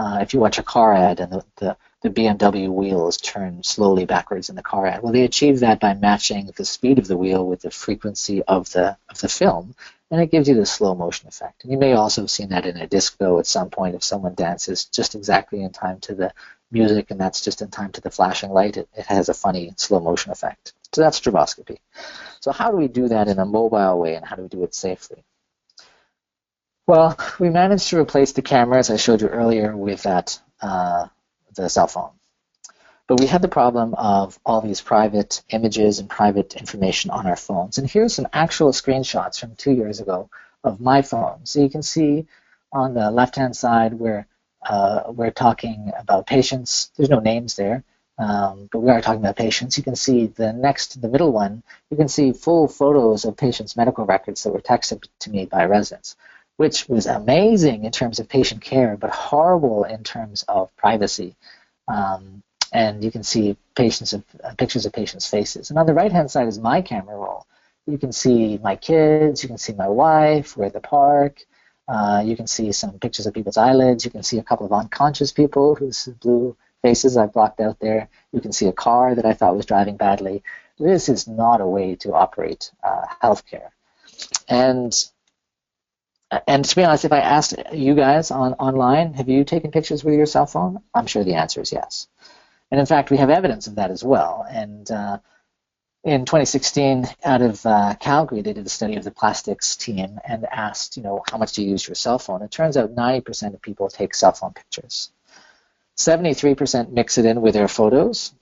if you watch a car ad and the BMW wheels turn slowly backwards in the car ad. Well, they achieve that by matching the speed of the wheel with the frequency of the film, and it gives you the slow motion effect. And you may also have seen that in a disco at some point if someone dances just exactly in time to the music, and that's just in time to the flashing light. It has a funny slow motion effect. So that's stroboscopy. So how do we do that in a mobile way, and how do we do it safely? Well, we managed to replace the camera, as I showed you earlier, with the cell phone. But we had the problem of all these private images and private information on our phones. And here's some actual screenshots from 2 years ago of my phone. So you can see on the left-hand side where we're talking about patients. There's no names there, but we are talking about patients. You can see the middle one, you can see full photos of patients' medical records that were texted to me by residents, which was amazing in terms of patient care, but horrible in terms of privacy. And you can see pictures of patients' faces. And on the right-hand side is my camera roll. You can see my kids, you can see my wife, we're at the park. You can see some pictures of people's eyelids. You can see a couple of unconscious people whose blue faces I've blocked out there. You can see a car that I thought was driving badly. This is not a way to operate healthcare. And to be honest, if I asked you guys online, have you taken pictures with your cell phone? I'm sure the answer is yes. And in fact, we have evidence of that as well. And in 2016, out of Calgary, they did a study of the plastics team and asked, how much do you use your cell phone? It turns out 90% of people take cell phone pictures. 73% mix it in with their photos,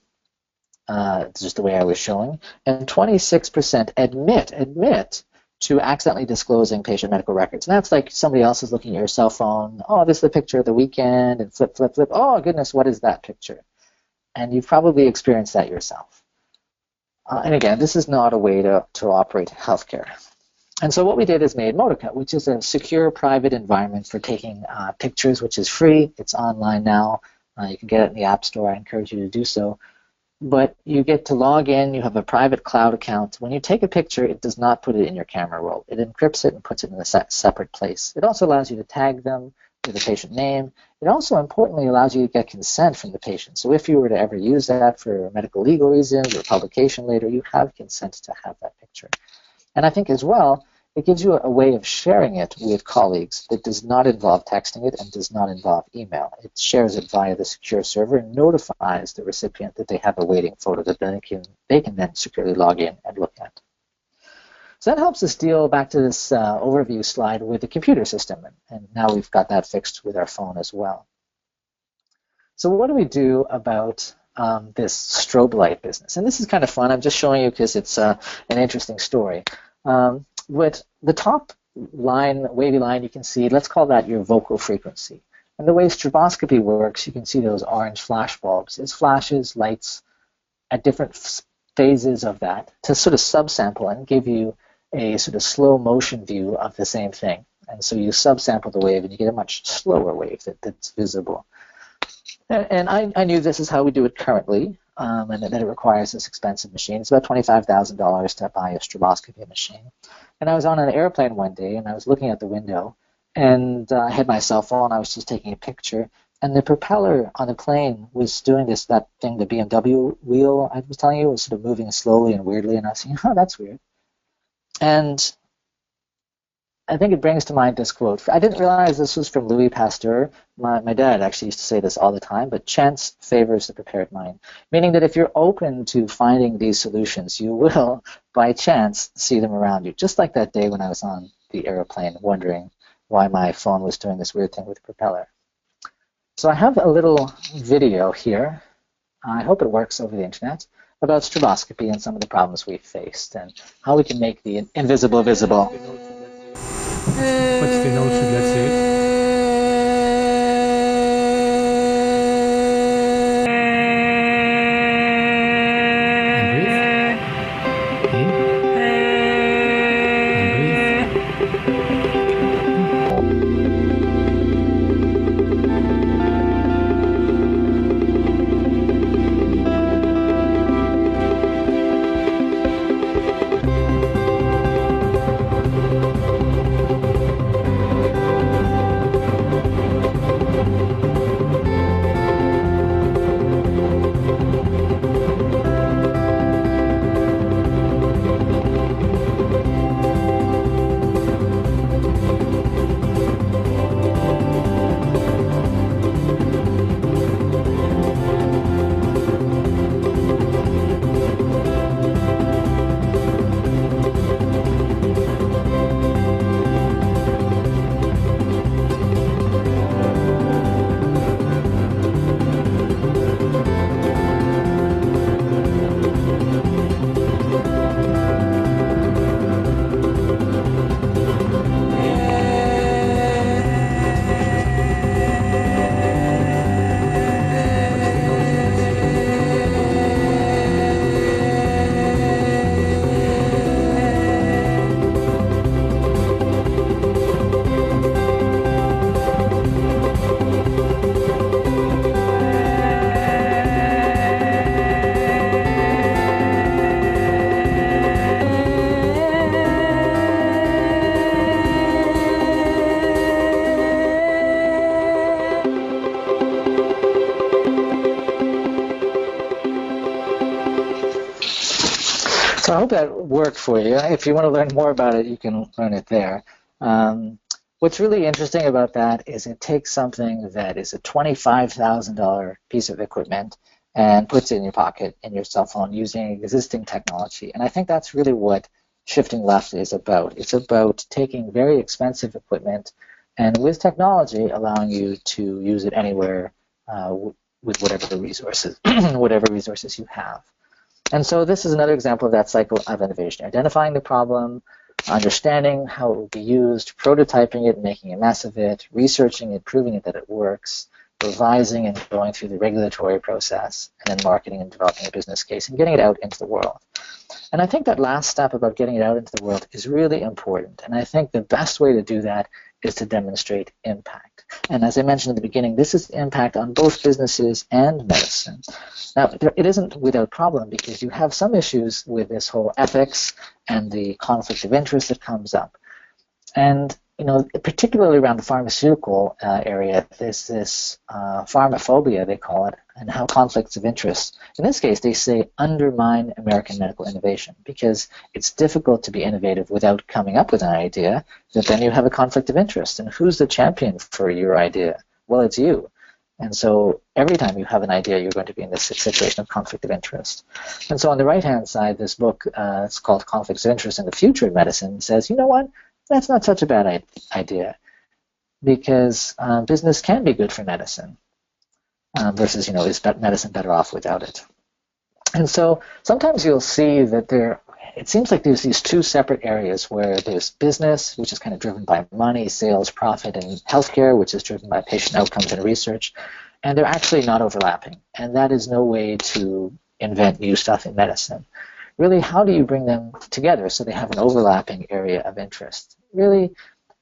just the way I was showing, and 26% admit to accidentally disclosing patient medical records. And that's like somebody else is looking at your cell phone. Oh, this is the picture of the weekend, and flip. Oh, goodness, what is that picture? And you've probably experienced that yourself. And again, this is not a way to operate healthcare. And so what we did is made Motica, which is a secure private environment for taking pictures, which is free. It's online now. You can get it in the App Store. I encourage you to do so. But you get to log in. You have a private cloud account. When you take a picture, it does not put it in your camera roll. It encrypts it and puts it in a separate place. It also allows you to tag them with a patient name. It also, importantly, allows you to get consent from the patient. So if you were to ever use that for medical legal reasons or publication later, you have consent to have that picture. And I think as well, it gives you a way of sharing it with colleagues that does not involve texting it and does not involve email. It shares it via the secure server and notifies the recipient that they have a waiting photo that they can then securely log in and look at. So that helps us deal back to this overview slide with the computer system. And now we've got that fixed with our phone as well. So what do we do about this strobe light business? And this is kind of fun. I'm just showing you because it's an interesting story. With the top line, wavy line, you can see, let's call that your vocal frequency. And the way stroboscopy works, you can see those orange flash bulbs. It flashes lights at different phases of that to sort of subsample and give you a sort of slow motion view of the same thing. And so you subsample the wave and you get a much slower wave that's visible. And I knew this is how we do it currently, and that it requires this expensive machine. It's about $25,000 to buy a stroboscopy machine. And I was on an airplane one day, and I was looking out the window, and I had my cell phone. I was just taking a picture, and the propeller on the plane was doing that thing, the BMW wheel I was telling you, was sort of moving slowly and weirdly, and I was saying, oh, that's weird. And I think it brings to mind this quote. I didn't realize this was from Louis Pasteur. My dad actually used to say this all the time, but chance favors the prepared mind, meaning that if you're open to finding these solutions, you will, by chance, see them around you, just like that day when I was on the airplane wondering why my phone was doing this weird thing with the propeller. So I have a little video here, I hope it works over the internet, about stroboscopy and some of the problems we've faced and how we can make the invisible visible.
What's the elucidated?
I hope that worked for you. If you want to learn more about it, you can learn it there. What's really interesting about that is it takes something that is a $25,000 piece of equipment and puts it in your pocket in your cell phone using existing technology. And I think that's really what shifting left is about. It's about taking very expensive equipment and with technology allowing you to use it anywhere with whatever resources you have. And so this is another example of that cycle of innovation: identifying the problem, understanding how it will be used, prototyping it, making a mess of it, researching it, proving it that it works, revising and going through the regulatory process, and then marketing and developing a business case and getting it out into the world. And I think that last step about getting it out into the world is really important. And I think the best way to do that is to demonstrate impact. And as I mentioned at the beginning, this is impact on both businesses and medicine. Now, it isn't without problem, because you have some issues with this whole ethics and the conflict of interest that comes up. And particularly around the pharmaceutical area, there's this pharmaphobia, they call it, and how conflicts of interest, in this case, they say undermine American medical innovation, because it's difficult to be innovative without coming up with an idea that then you have a conflict of interest. And who's the champion for your idea? Well, it's you. And so every time you have an idea, you're going to be in this situation of conflict of interest. And so on the right-hand side, this book, it's called Conflicts of Interest in the Future of Medicine, says, you know what? That's not such a bad idea, because business can be good for medicine versus, is medicine better off without it? And so sometimes you'll see that it seems like there's these two separate areas where there's business, which is kind of driven by money, sales, profit, and healthcare, which is driven by patient outcomes and research, and they're actually not overlapping. And that is no way to invent new stuff in medicine. Really, how do you bring them together so they have an overlapping area of interest? Really,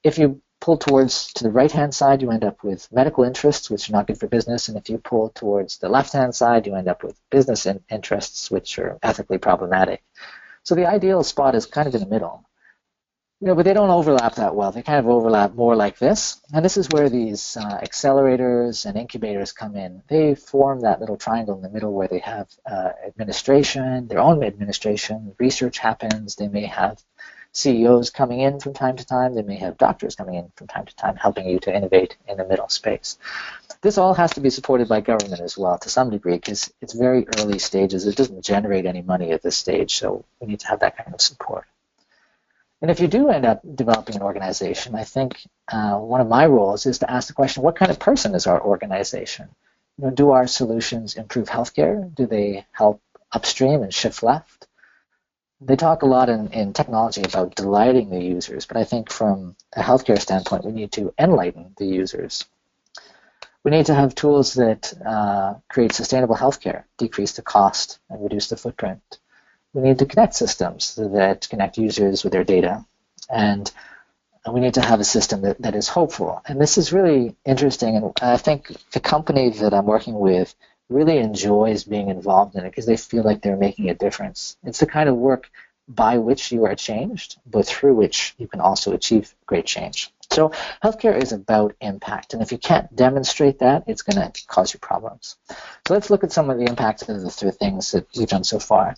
if you pull to the right-hand side, you end up with medical interests, which are not good for business, and if you pull towards the left-hand side, you end up with business interests, which are ethically problematic. So the ideal spot is kind of in the middle. But they don't overlap that well. They kind of overlap more like this. And this is where these accelerators and incubators come in. They form that little triangle in the middle where they have administration, their own administration, research happens. They may have CEOs coming in from time to time. They may have doctors coming in from time to time, helping you to innovate in the middle space. This all has to be supported by government as well to some degree, because it's very early stages. It doesn't generate any money at this stage, so we need to have that kind of support. And if you do end up developing an organization, I think one of my roles is to ask the question, what kind of person is our organization? Do our solutions improve healthcare? Do they help upstream and shift left? They talk a lot in technology about delighting the users, but I think from a healthcare standpoint, we need to enlighten the users. We need to have tools that create sustainable healthcare, decrease the cost, and reduce the footprint. We need to connect systems that connect users with their data. And we need to have a system that is hopeful. And this is really interesting. And I think the company that I'm working with really enjoys being involved in it because they feel like they're making a difference. It's the kind of work by which you are changed, but through which you can also achieve great change. So healthcare is about impact. And if you can't demonstrate that, it's going to cause you problems. So let's look at some of the impacts of the three things that we've done so far.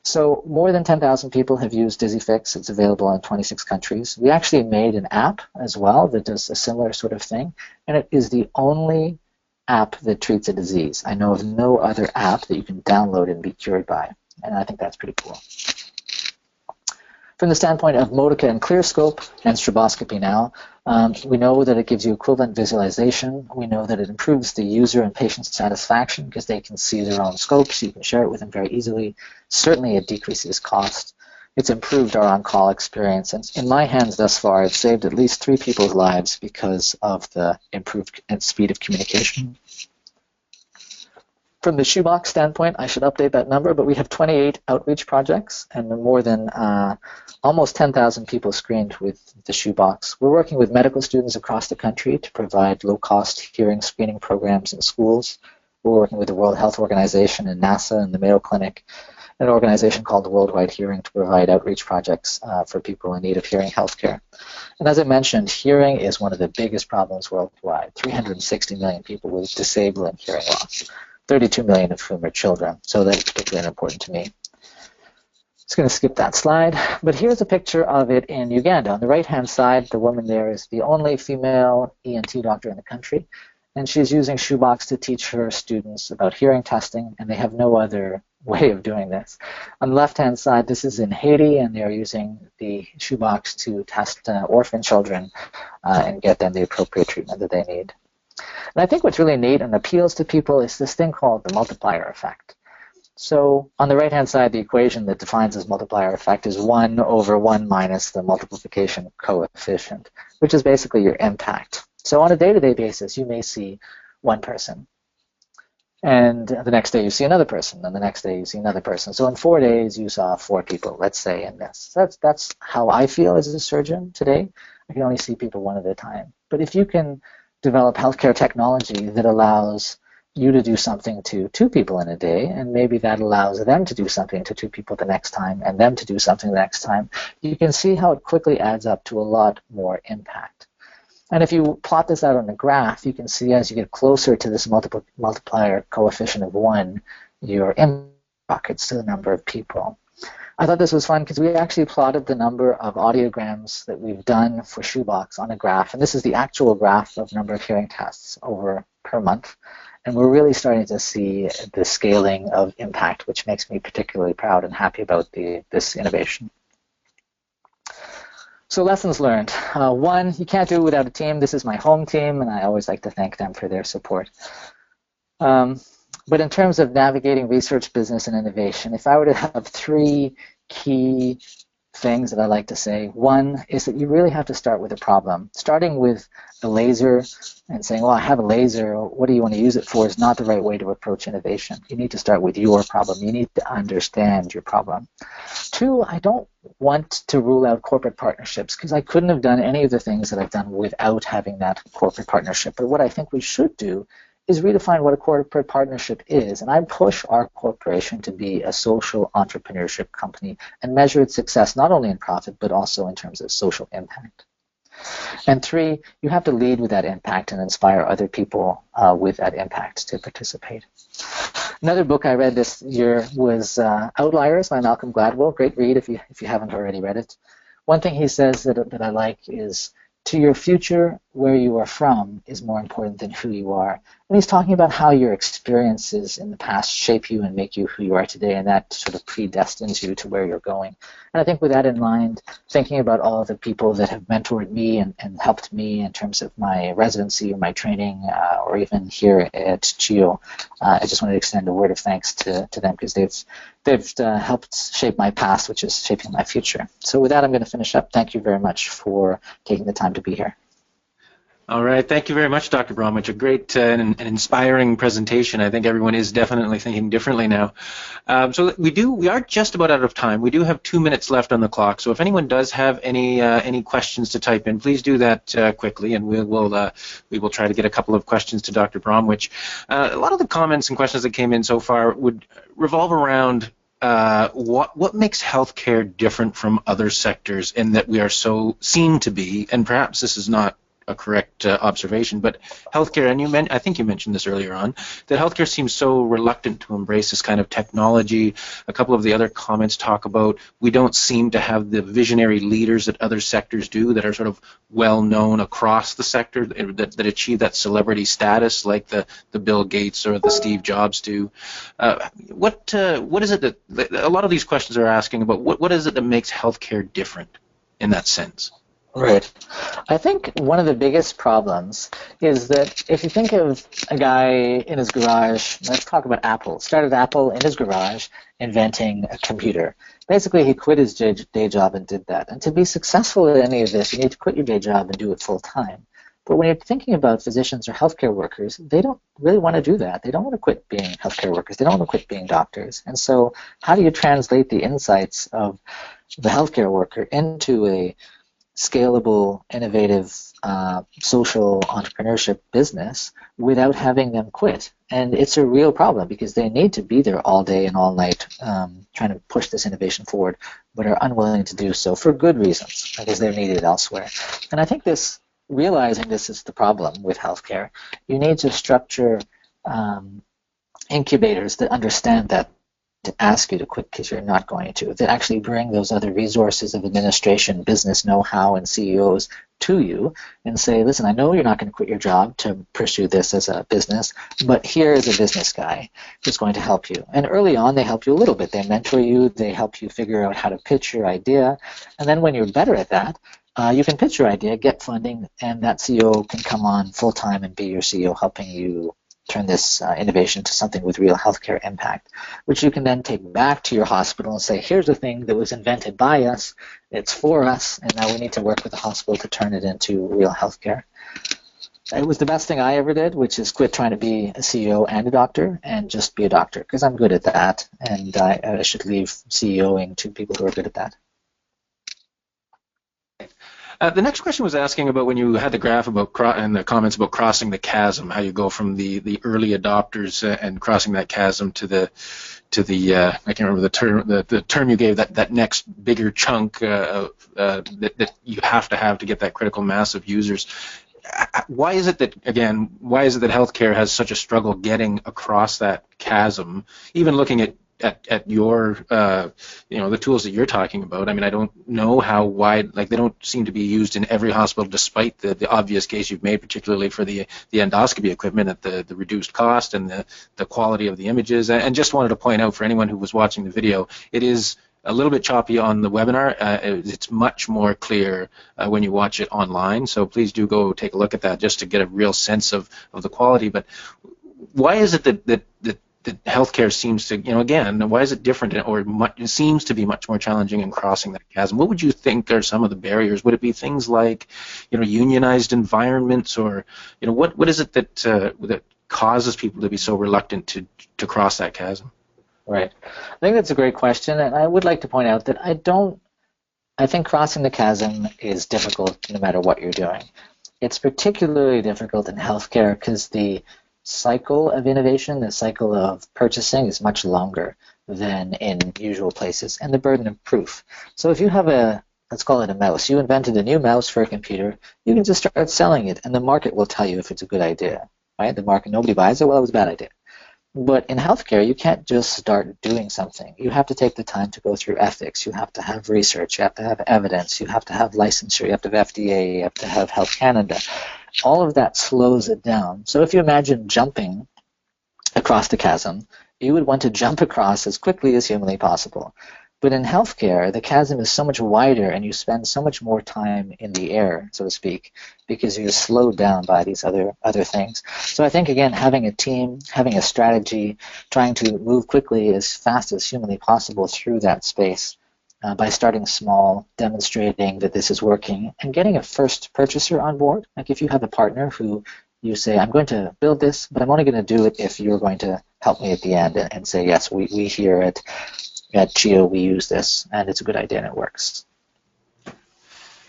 So more than 10,000 people have used DizzyFix. It's available in 26 countries. We actually made an app as well that does a similar sort of thing, and it is the only app that treats a disease. I know of no other app that you can download and be cured by, and I think that's pretty cool. From the standpoint of Modica and ClearScope and stroboscopy now, we know that it gives you equivalent visualization. We know that it improves the user and patient satisfaction because they can see their own scopes. You can share it with them very easily. Certainly it decreases cost. It's improved our on-call experience. And in my hands thus far, it's saved at least 3 people's lives because of the improved speed of communication. From the Shoebox standpoint, I should update that number, but we have 28 outreach projects and more than almost 10,000 people screened with the Shoebox. We're working with medical students across the country to provide low-cost hearing screening programs in schools. We're working with the World Health Organization and NASA and the Mayo Clinic, an organization called the Worldwide Hearing to provide outreach projects for people in need of hearing healthcare. And as I mentioned, hearing is one of the biggest problems worldwide. 360 million people with disabling hearing loss. 32 million of whom are children, so that's particularly important to me. Just going to skip that slide. But here's a picture of it in Uganda. On the right-hand side, the woman there is the only female ENT doctor in the country, and she's using Shoebox to teach her students about hearing testing, and they have no other way of doing this. On the left-hand side, this is in Haiti, and they're using the Shoebox to test orphan children and get them the appropriate treatment that they need. And I think what's really neat and appeals to people is this thing called the multiplier effect. So on the right-hand side, the equation that defines this multiplier effect is 1 over 1 minus the multiplication coefficient, which is basically your impact. So on a day-to-day basis, you may see one person. And the next day you see another person, and the next day you see another person. So in 4 days, you saw 4 people, let's say, in this. That's how I feel as a surgeon today. I can only see people one at a time. But if you can develop healthcare technology that allows you to do something to 2 people in a day, and maybe that allows them to do something to 2 people the next time, and them to do something the next time, you can see how it quickly adds up to a lot more impact. And if you plot this out on a graph, you can see as you get closer to this multiplier coefficient of 1, your impact rockets to the number of people. I thought this was fun because we actually plotted the number of audiograms that we've done for Shoebox on a graph, and this is the actual graph of number of hearing tests over per month. And we're really starting to see the scaling of impact, which makes me particularly proud and happy about this innovation. So lessons learned. 1, you can't do it without a team. This is my home team, and I always like to thank them for their support. But in terms of navigating research, business, and innovation, if I were to have 3 key things that I like to say, 1 is that you really have to start with a problem. Starting with a laser and saying, well, I have a laser, what do you want to use it for, is not the right way to approach innovation. You need to start with your problem. You need to understand your problem. 2, I don't want to rule out corporate partnerships because I couldn't have done any of the things that I've done without having that corporate partnership. But what I think we should do is redefine what a corporate partnership is. And I push our corporation to be a social entrepreneurship company and measure its success not only in profit, but also in terms of social impact. And 3, you have to lead with that impact and inspire other people with that impact to participate. Another book I read this year was Outliers by Malcolm Gladwell. Great read if you haven't already read it. One thing he says that I like is, to your future, where you are from is more important than who you are. And he's talking about how your experiences in the past shape you and make you who you are today, and that sort of predestines you to where you're going. And I think with that in mind, thinking about all of the people that have mentored me and helped me in terms of my residency or my training, or even here at CHIO, I just wanted to extend a word of thanks to them because they've helped shape my past, which is shaping my future. So with that, I'm going to finish up. Thank you very much for taking the time to be here.
All right. Thank you very much, Dr. Bromwich. A great and inspiring presentation. I think everyone is definitely thinking differently now. So we are just about out of time. We do have 2 minutes left on the clock. So if anyone does have any questions to type in, please do that quickly, and we will try to get a couple of questions to Dr. Bromwich. A lot of the comments and questions that came in so far would revolve around what makes healthcare different from other sectors in that we are so seen to be, and perhaps this is not a correct observation, but healthcare, and I think you mentioned this earlier on, that healthcare seems so reluctant to embrace this kind of technology. A couple of the other comments talk about we don't seem to have the visionary leaders that other sectors do that are sort of well known across the sector, that achieve that celebrity status like the Bill Gates or the Steve Jobs do. What is it that a lot of these questions are asking about? What is it that makes healthcare different in that sense?
Right. I think one of the biggest problems is that if you think of a guy in his garage, let's talk about Apple, started Apple in his garage inventing a computer. Basically, he quit his day job and did that. And to be successful at any of this, you need to quit your day job and do it full time. But when you're thinking about physicians or healthcare workers, they don't really want to do that. They don't want to quit being healthcare workers. They don't want to quit being doctors. And so how do you translate the insights of the healthcare worker into a scalable, innovative, social entrepreneurship business without having them quit? And it's a real problem because they need to be there all day and all night trying to push this innovation forward, but are unwilling to do so for good reasons because they're needed elsewhere. And I think realizing this is the problem with healthcare, you need to structure incubators that understand that to ask you to quit because you're not going to. That actually bring those other resources of administration, business know-how, and CEOs to you and say, listen, I know you're not going to quit your job to pursue this as a business, but here is a business guy who's going to help you. And early on, they help you a little bit. They mentor you. They help you figure out how to pitch your idea. And then when you're better at that, you can pitch your idea, get funding, and that CEO can come on full-time and be your CEO, helping you turn this innovation to something with real healthcare impact, which you can then take back to your hospital and say, here's a thing that was invented by us, it's for us, and now we need to work with the hospital to turn it into real healthcare. It was the best thing I ever did, which is quit trying to be a CEO and a doctor and just be a doctor, because I'm good at that, and I should leave CEOing to people who are good at that.
The next question was asking about when you had the graph about and the comments about crossing the chasm, how you go from the early adopters and crossing that chasm to the I can't remember the term you gave, that next bigger chunk that you have to get that critical mass of users. Why is it that healthcare has such a struggle getting across that chasm? Even looking at your the tools that you're talking about, I mean, I don't know how wide, like, they don't seem to be used in every hospital, despite the obvious case you've made, particularly for the endoscopy equipment at the reduced cost and the quality of the images. And just wanted to point out for anyone who was watching the video, it is a little bit choppy on the webinar. It's much more clear when you watch it online, so please do go take a look at that just to get a real sense of the quality. But why is it that healthcare seems to, again, why is it different, or it seems to be much more challenging in crossing that chasm? What would you think are some of the barriers? Would it be things like, unionized environments, or, what is it that causes people to be so reluctant to cross that chasm?
Right. I think that's a great question, and I would like to point out that I think crossing the chasm is difficult no matter what you're doing. It's particularly difficult in healthcare because the cycle of innovation, the cycle of purchasing, is much longer than in usual places, and the burden of proof. So if you have let's call it a mouse, you invented a new mouse for a computer, you can just start selling it, and the market will tell you if it's a good idea, right? The market, nobody buys it, well, it was a bad idea. But in healthcare, you can't just start doing something. You have to take the time to go through ethics. You have to have research. You have to have evidence. You have to have licensure. You have to have FDA. You have to have Health Canada. All of that slows it down. So if you imagine jumping across the chasm, you would want to jump across as quickly as humanly possible. But in healthcare, the chasm is so much wider, and you spend so much more time in the air, so to speak, because you're slowed down by these other things. So I think, again, having a team, having a strategy, trying to move quickly as fast as humanly possible through that space by starting small, demonstrating that this is working, and getting a first purchaser on board. Like if you have a partner who you say, I'm going to build this, but I'm only going to do it if you're going to help me at the end, and say, yes, we here at CHIO, we use this, and it's a good idea, and it works.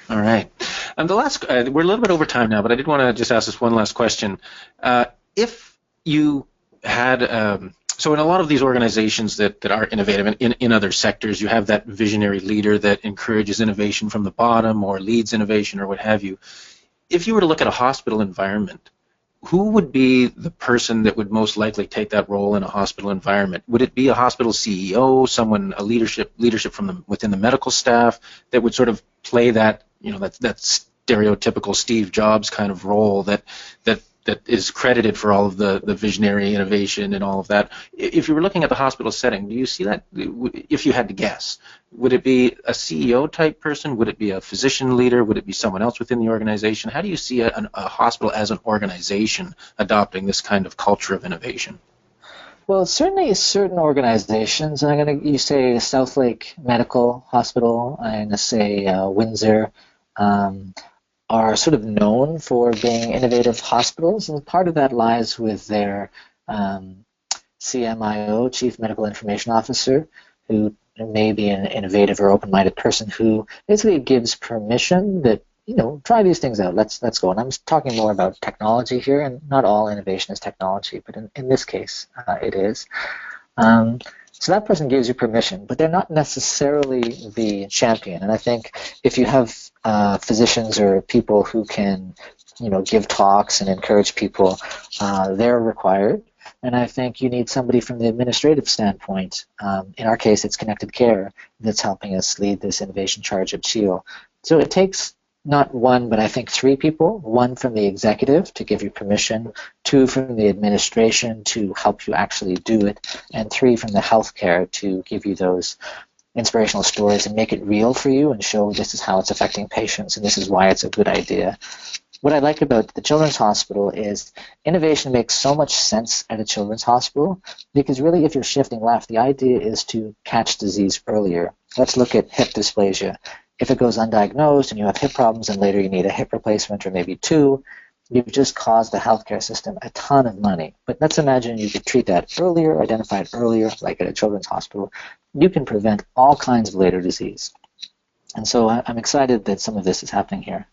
All right. And the last, we're a little bit over time now, but I did want to just ask this one last question. If you had, so in a lot of these organizations that are innovative in other sectors, you have that visionary leader that encourages innovation from the bottom or leads innovation or what have you. If you were to look at a hospital environment, who would be the person that would most likely take that role in a hospital environment? Would it be a hospital CEO, someone, a leadership from within the medical staff that would sort of play that, that stereotypical Steve Jobs kind of role that is credited for all of the visionary innovation and all of that? If you were looking at the hospital setting, do you see that, if you had to guess? Would it be a CEO type person? Would it be a physician leader? Would it be someone else within the organization? How do you see a hospital as an organization adopting this kind of culture of innovation?
Well, certainly certain organizations, and you say Southlake Medical Hospital, I'm going to say Windsor, are sort of known for being innovative hospitals, and part of that lies with their CMIO, Chief Medical Information Officer, who may be an innovative or open-minded person who basically gives permission that, try these things out, let's go. And I'm talking more about technology here, and not all innovation is technology, but in this case, it is. So that person gives you permission, but they're not necessarily the champion. And I think if you have physicians or people who can, give talks and encourage people, they're required. And I think you need somebody from the administrative standpoint. In our case, it's Connected Care that's helping us lead this innovation charge at CHIO. So it takes not one, but I think 3 people, 1 from the executive to give you permission, 2 from the administration to help you actually do it, and 3 from the healthcare to give you those inspirational stories and make it real for you and show this is how it's affecting patients and this is why it's a good idea. What I like about the Children's Hospital is innovation makes so much sense at a children's hospital because really if you're shifting left, the idea is to catch disease earlier. Let's look at hip dysplasia. If it goes undiagnosed and you have hip problems and later you need a hip replacement or maybe 2, you've just caused the healthcare system a ton of money. But let's imagine you could treat that earlier, identify it earlier, like at a children's hospital. You can prevent all kinds of later disease. And so I'm excited that some of this is happening here.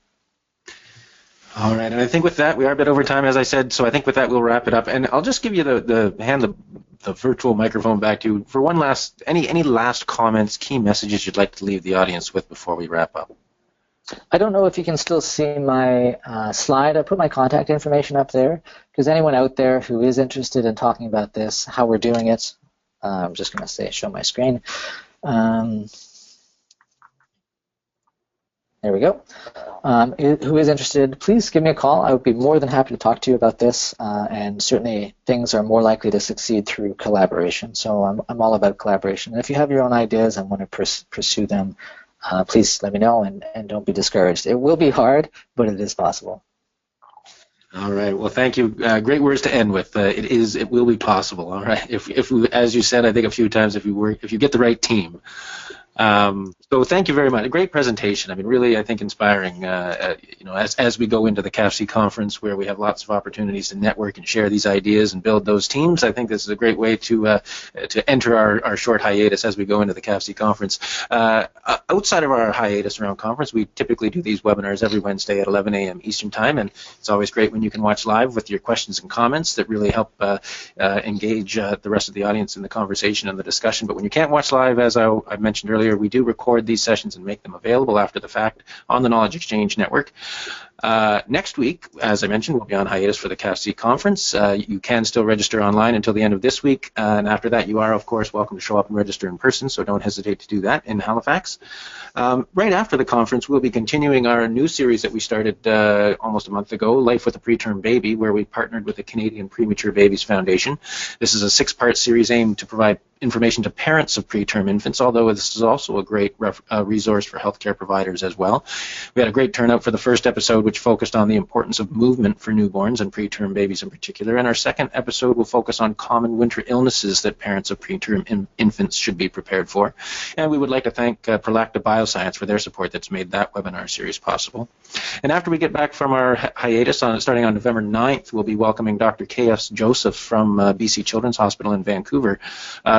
All right, and I think with that, we are a bit over time, as I said, so I think with that, we'll wrap it up. And I'll just give you the virtual microphone back to you for one last, any last comments, key messages you'd like to leave the audience with before we wrap up.
I don't know if you can still see my slide. I put my contact information up there, because anyone out there who is interested in talking about this, how we're doing it, I'm just going to show my screen. There we go. Who is interested, please give me a call. I would be more than happy to talk to you about this, and certainly things are more likely to succeed through collaboration. So I'm all about collaboration. And if you have your own ideas and want to pursue them, please let me know and don't be discouraged. It will be hard, but it is possible.
All right. Well, thank you. Great words to end with. It will be possible. All right. If we, as you said, I think a few times, if you get the right team. So thank you very much. A great presentation. I mean, really, I think inspiring. As we go into the CAFC conference, where we have lots of opportunities to network and share these ideas and build those teams, I think this is a great way to enter our short hiatus as we go into the CAFC conference. Outside of our hiatus around conference, we typically do these webinars every Wednesday at 11 a.m. Eastern Time, and it's always great when you can watch live with your questions and comments that really help engage the rest of the audience in the conversation and the discussion. But when you can't watch live, as I mentioned earlier, we do record these sessions and make them available after the fact on the Knowledge Exchange Network. Next week, as I mentioned, we'll be on hiatus for the CAFC conference. You can still register online until the end of this week, and after that you are, of course, welcome to show up and register in person, so don't hesitate to do that in Halifax. Right after the conference, we'll be continuing our new series that we started almost a month ago, Life with a Preterm Baby, where we partnered with the Canadian Premature Babies Foundation. This is a 6-part series aimed to provide information to parents of preterm infants, although this is also a great resource for healthcare providers as well. We had a great turnout for the first episode, which focused on the importance of movement for newborns and preterm babies in particular, and our second episode will focus on common winter illnesses that parents of preterm infants should be prepared for. And we would like to thank Prolacta Bioscience for their support that's made that webinar series possible. And after we get back from our hiatus, starting on November 9th, we'll be welcoming Dr. K.S. Joseph from BC Children's Hospital in Vancouver,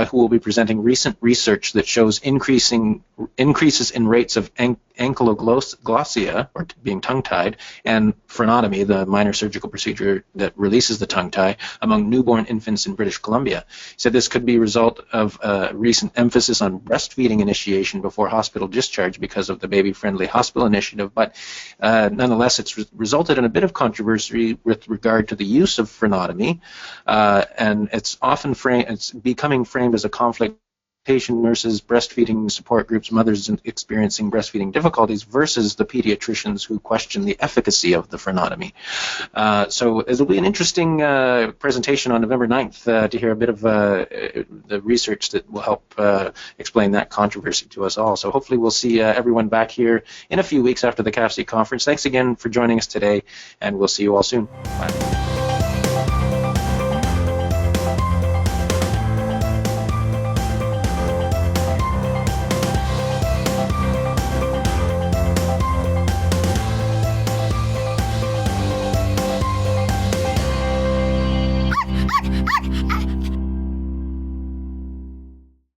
who will be presenting recent research that shows increases in rates of ankylosing, or being tongue-tied, and fraudotomy, the minor surgical procedure that releases the tongue tie, among newborn infants in British Columbia. He said this could be a result of a recent emphasis on breastfeeding initiation before hospital discharge because of the Baby-Friendly Hospital Initiative, but nonetheless it's resulted in a bit of controversy with regard to the use of fraudotomy, and it's becoming framed as a conflict patient, nurses, breastfeeding support groups, mothers experiencing breastfeeding difficulties versus the pediatricians who question the efficacy of the fraudotomy. So it'll be an interesting presentation on November 9th to hear a bit of the research that will help explain that controversy to us all. So hopefully we'll see everyone back here in a few weeks after the CAFC conference. Thanks again for joining us today, and we'll see you all soon. Bye.